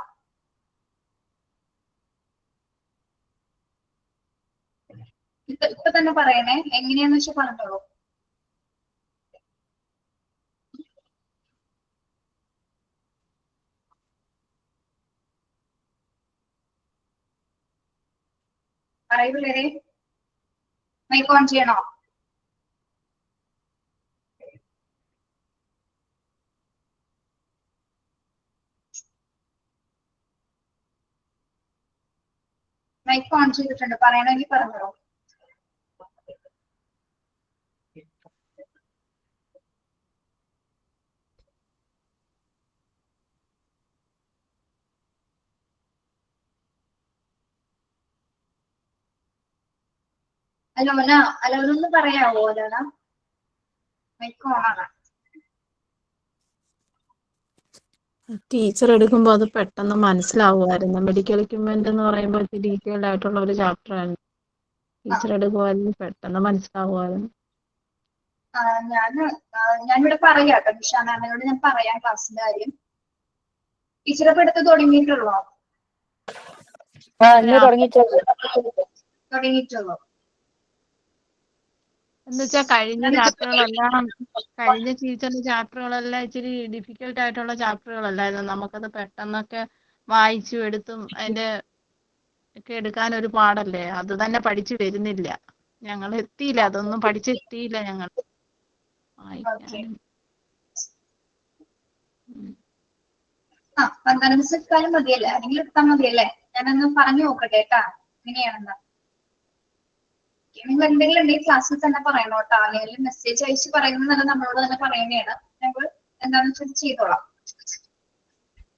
ഇപ്പൊ തന്നെ പറയണേ, എങ്ങനെയാന്ന് വെച്ചാൽ പറഞ്ഞോളൂ. പറയൂ പിള്ളേരെ. മൈക്ക് ഓൺ ചെയ്യണോ? മൈക്ക് ഓൺ ചെയ്തിട്ടുണ്ട്, പറയണമെങ്കിൽ പറഞ്ഞോളൂ. അലോന, അലോനൊന്ന് പറയാവോ? അലോന മൈക്ക് ഓൺ ആണ്. ടീച്ചർ എടുക്കുമ്പോൾ അത് പെട്ടെന്ന് മനസ്സിലാവുമായിരുന്നു. മെഡിക്കൽ എക്യുപ്മെന്റ് എന്ന് പറയുമ്പോൾ ഡീറ്റെയിൽഡ് ആയിട്ടുള്ള ഒരു ചാപ്റ്റർ ആണ്. ടീച്ചർ എടുക്കുമായിരുന്നു, പെട്ടെന്ന് മനസ്സിലാവുമായിരുന്നു. ഞാനിവിടെ പറയാം കേട്ടോ. നിഷ മാമിനോട് ഞാൻ പറയാം ക്ലാസ്സിന്റെ കാര്യം. ടീച്ചറെ ഇപ്പൊ എടുത്ത് തുടങ്ങിയിട്ടുള്ളോ? തുടങ്ങിയിട്ടുള്ളൂ എന്ന് വെച്ചാൽ കഴിഞ്ഞ ടീച്ചറിന്റെ ചാപ്റ്ററുകളെല്ലാം ഇച്ചിരി ഡിഫിക്കൽട്ട് ആയിട്ടുള്ള ചാപ്റ്ററുകളല്ലായിരുന്നു. നമുക്കത് പെട്ടെന്നൊക്കെ വായിച്ചു എടുത്തും അതിന്റെ ഒക്കെ എടുക്കാൻ ഒരു പാടല്ലേ. അത് തന്നെ പഠിച്ചു വരുന്നില്ല. ഞങ്ങൾ എത്തിയില്ല, അതൊന്നും പഠിച്ചെത്തിയില്ല ഞങ്ങൾ വായിക്കാനും. വന്ദന മിസ് എടുത്താലും മതിയല്ലേ? അല്ലെങ്കിൽ എടുത്താൽ മതിയല്ലേ? ഞാനൊന്ന് പറഞ്ഞു നോക്കട്ടെ കേട്ടാ എങ്ങനെയാണെന്ന്. നിങ്ങൾ എന്തെങ്കിലും ഉണ്ടെങ്കിൽ ക്ലാസ്സിൽ തന്നെ പറയണോ കേട്ടോ. അല്ലെങ്കിൽ മെസ്സേജ് അയച്ച് പറയുന്നത് നമ്മളോട് തന്നെ പറയുന്നതാണ്. ഞങ്ങൾ എന്താണെന്ന് വെച്ചാൽ ചെയ്തോളാം.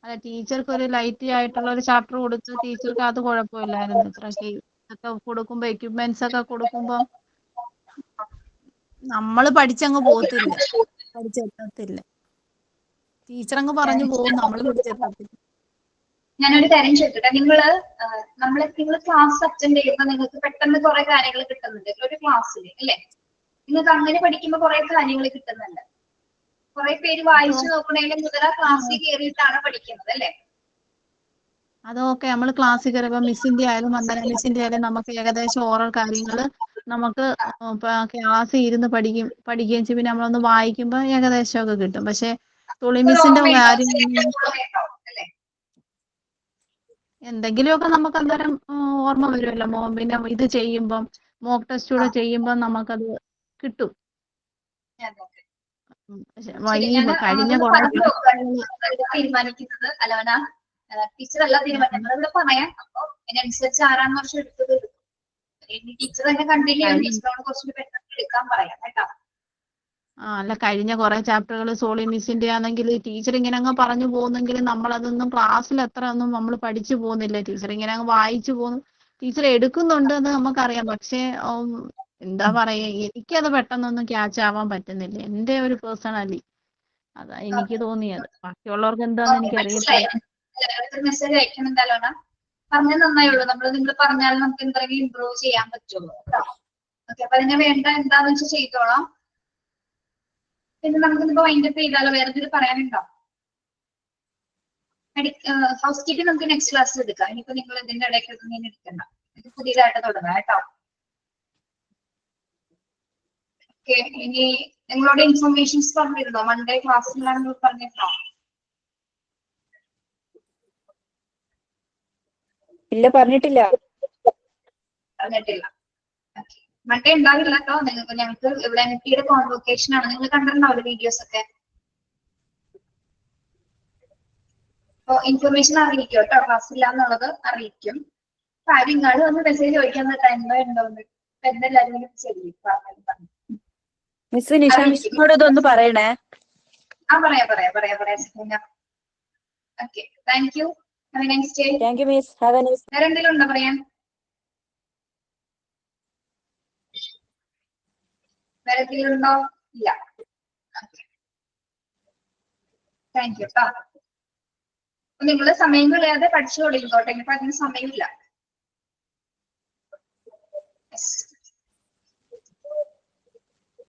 അല്ല, ടീച്ചർക്ക് ഒരു ലൈറ്റ് ആയിട്ടുള്ള ഒരു ചാപ്റ്റർ കൊടുത്ത് ടീച്ചർക്ക് അത് കുഴപ്പമില്ലായിരുന്നു. ഇത്രയൊക്കെ ഒക്കെ കൊടുക്കുമ്പോ എക്യുപ്മെന്റ്സ് ഒക്കെ കൊടുക്കുമ്പോ നമ്മള് പഠിച്ചങ്ങ് പോകത്തില്ല, പഠിച്ചെത്തത്തില്ല. ടീച്ചർ അങ്ങ് പറഞ്ഞു പോകും, നമ്മള് പഠിച്ചെത്തത്തില്ല. ഞാനൊരു കാര്യം ചോദിക്കട്ടെ. നിങ്ങൾ ക്ലാസ് അറ്റൻഡ് ചെയ്യുമ്പോൾ നിങ്ങൾക്ക് പെട്ടെന്ന് കുറെ കാര്യങ്ങൾ കിട്ടുന്നുണ്ട് ഒരു ക്ലാസ്സിൽ അല്ലേ? നിങ്ങൾക്ക് അങ്ങനെ പഠിക്കുമ്പോൾ കുറെ കാര്യങ്ങൾ കിട്ടുന്നുണ്ട്. കുറെ പേര് വായിച്ചു നോക്കണേലും മുതൽ ആ ക്ലാസ്സിൽ കയറിയിട്ടാണ് പഠിക്കുന്നത് അല്ലേ? അതൊക്കെ നമ്മൾ ക്ലാസ്സിൽ കയറിയപ്പോ മിസ്സിന്റെ ആയാലും വന്ദന മിസ്സിന്റെ ആയാലും നമുക്ക് ഏകദേശം ഓരോ കാര്യങ്ങൾ നമുക്ക് ക്ലാസ്സിൽ ഇരുന്ന് പഠിക്കുകയും ചെയ്യും. പിന്നെ നമ്മളൊന്ന് വായിക്കുമ്പോൾ ഏകദേശം ഒക്കെ കിട്ടും. പക്ഷെ തുളി മിസ്സിന്റെ കാര്യം എന്തെങ്കിലുമൊക്കെ നമുക്ക് അന്നേരം ഓർമ്മ വരുമല്ലോ. പിന്നെ ഇത് ചെയ്യുമ്പം മോക്ക് ടെസ്റ്റ് കൂടെ ചെയ്യുമ്പോൾ നമുക്കത് കിട്ടും. കഴിഞ്ഞ കുറെ തീരുമാനിക്കുന്നത് അലോന ടീച്ചർ അല്ല തീരുമാനിക്കുന്നത് പറയാം. അപ്പൊ അതിനനുസരിച്ച് 6-ാം വർഷം എടുത്തത് ടീച്ചർ തന്നെ കണ്ടിന്യൂ ചെയ്യും. ടീച്ചറോട് കുറച്ചുകൂടി പെട്ടെന്ന് എടുക്കാൻ പറയാം കേട്ടോ. അല്ല, കഴിഞ്ഞ കുറെ ചാപ്റ്ററുകൾ സോളി മിസ്സിന്റെ ആണെങ്കിൽ ടീച്ചർ ഇങ്ങനെ അങ്ങ് പറഞ്ഞു പോകുന്നെങ്കിൽ നമ്മളതൊന്നും ക്ലാസ്സിൽ എത്ര ഒന്നും നമ്മൾ പഠിച്ചു പോകുന്നില്ല. ടീച്ചർ ഇങ്ങനെ അങ്ങ് വായിച്ചു പോകുന്നു. ടീച്ചർ എടുക്കുന്നുണ്ട്, അത് നമുക്കറിയാം. പക്ഷെ എന്താ പറയാ, എനിക്കത് പെട്ടെന്നൊന്നും ക്യാച്ച് ആവാൻ പറ്റുന്നില്ല. എന്റെ ഒരു പേഴ്സണലി അതാ എനിക്ക് തോന്നിയത്. ബാക്കിയുള്ളവർക്ക് എന്താന്ന് എനിക്കറിയത്തില്ല. മെസ്സേജ് അയക്കുന്നുണ്ടല്ലോ. പറഞ്ഞത് നന്നായുള്ളൂ. നിങ്ങൾ പറഞ്ഞാൽ നമുക്ക് എന്തെങ്കിലും ഇമ്പ്രൂവ് ചെയ്യാൻ പറ്റുള്ളൂ കേട്ടോ. ഓക്കെ, അപ്പൊ അതിന് വേണ്ട എന്താന്ന് വെച്ചാൽ ചെയ്തോളാം. പിന്നെ നമുക്കിപ്പോ വൈൻഡപ്പ് ചെയ്താലോ? വേറെ എന്തെങ്കിലും പറയാനുണ്ടോ? ഹൗസ് കീപ്പിംഗ് നമുക്ക് നെക്സ്റ്റ് ക്ലാസ്സിൽ എടുക്കാം. ഇനിയിപ്പോ നിങ്ങൾ ഇതിന്റെ ഇടയ്ക്ക് ഒന്നും എടുക്കണ്ട. ഇത് പുതിയതായിട്ട് തുടങ്ങാം കേട്ടോ. ഓക്കെ, ഇനി നിങ്ങളോട് ഇൻഫർമേഷൻസ് പറഞ്ഞിരുന്നോ? മൺഡേ ക്ലാസ്സിലാണ് നിങ്ങൾ പറഞ്ഞിരുന്നോ? ഇല്ല, പറഞ്ഞിട്ടില്ല. പറഞ്ഞിട്ടില്ല. മൺഡേ ഉണ്ടാവില്ല കേട്ടോ. ഞങ്ങൾക്ക് ഇവിടെ NPയുടെ കോൺവൊക്കേഷൻ ആണ്. നിങ്ങൾ കണ്ടിട്ടുണ്ടാവില്ല വീഡിയോസ് ഒക്കെ. അപ്പൊ ഇൻഫർമേഷൻ അറിയിക്കും കേട്ടോ. ക്ലാസ് ഇല്ല എന്നുള്ളത് അറിയിക്കും. അപ്പൊ ആരും ഒന്ന് മെസ്സേജ് ചോദിക്കാൻ ടൈം ഉണ്ടോന്ന് എന്തെല്ലാരും ശരി പറഞ്ഞു. മിസ് നിഷ മിസ്സിനോട് ഇതൊന്ന് പറയണേ. പറയാം. Okay, thank you. Have A nice day. Thank you miss. Have A nice. വേറെ എന്തെങ്കിലും ഉണ്ടോ പറയാൻ? വേറെ എന്തെങ്കിലും ഉണ്ടോ? ഇല്ല. താങ്ക് യു കേട്ടോ. അപ്പൊ നിങ്ങള് സമയം കളയാതെ പഠിച്ചു തുടങ്ങിക്കോട്ടെ. ഇനിയിപ്പോ അതിന് സമയമില്ല.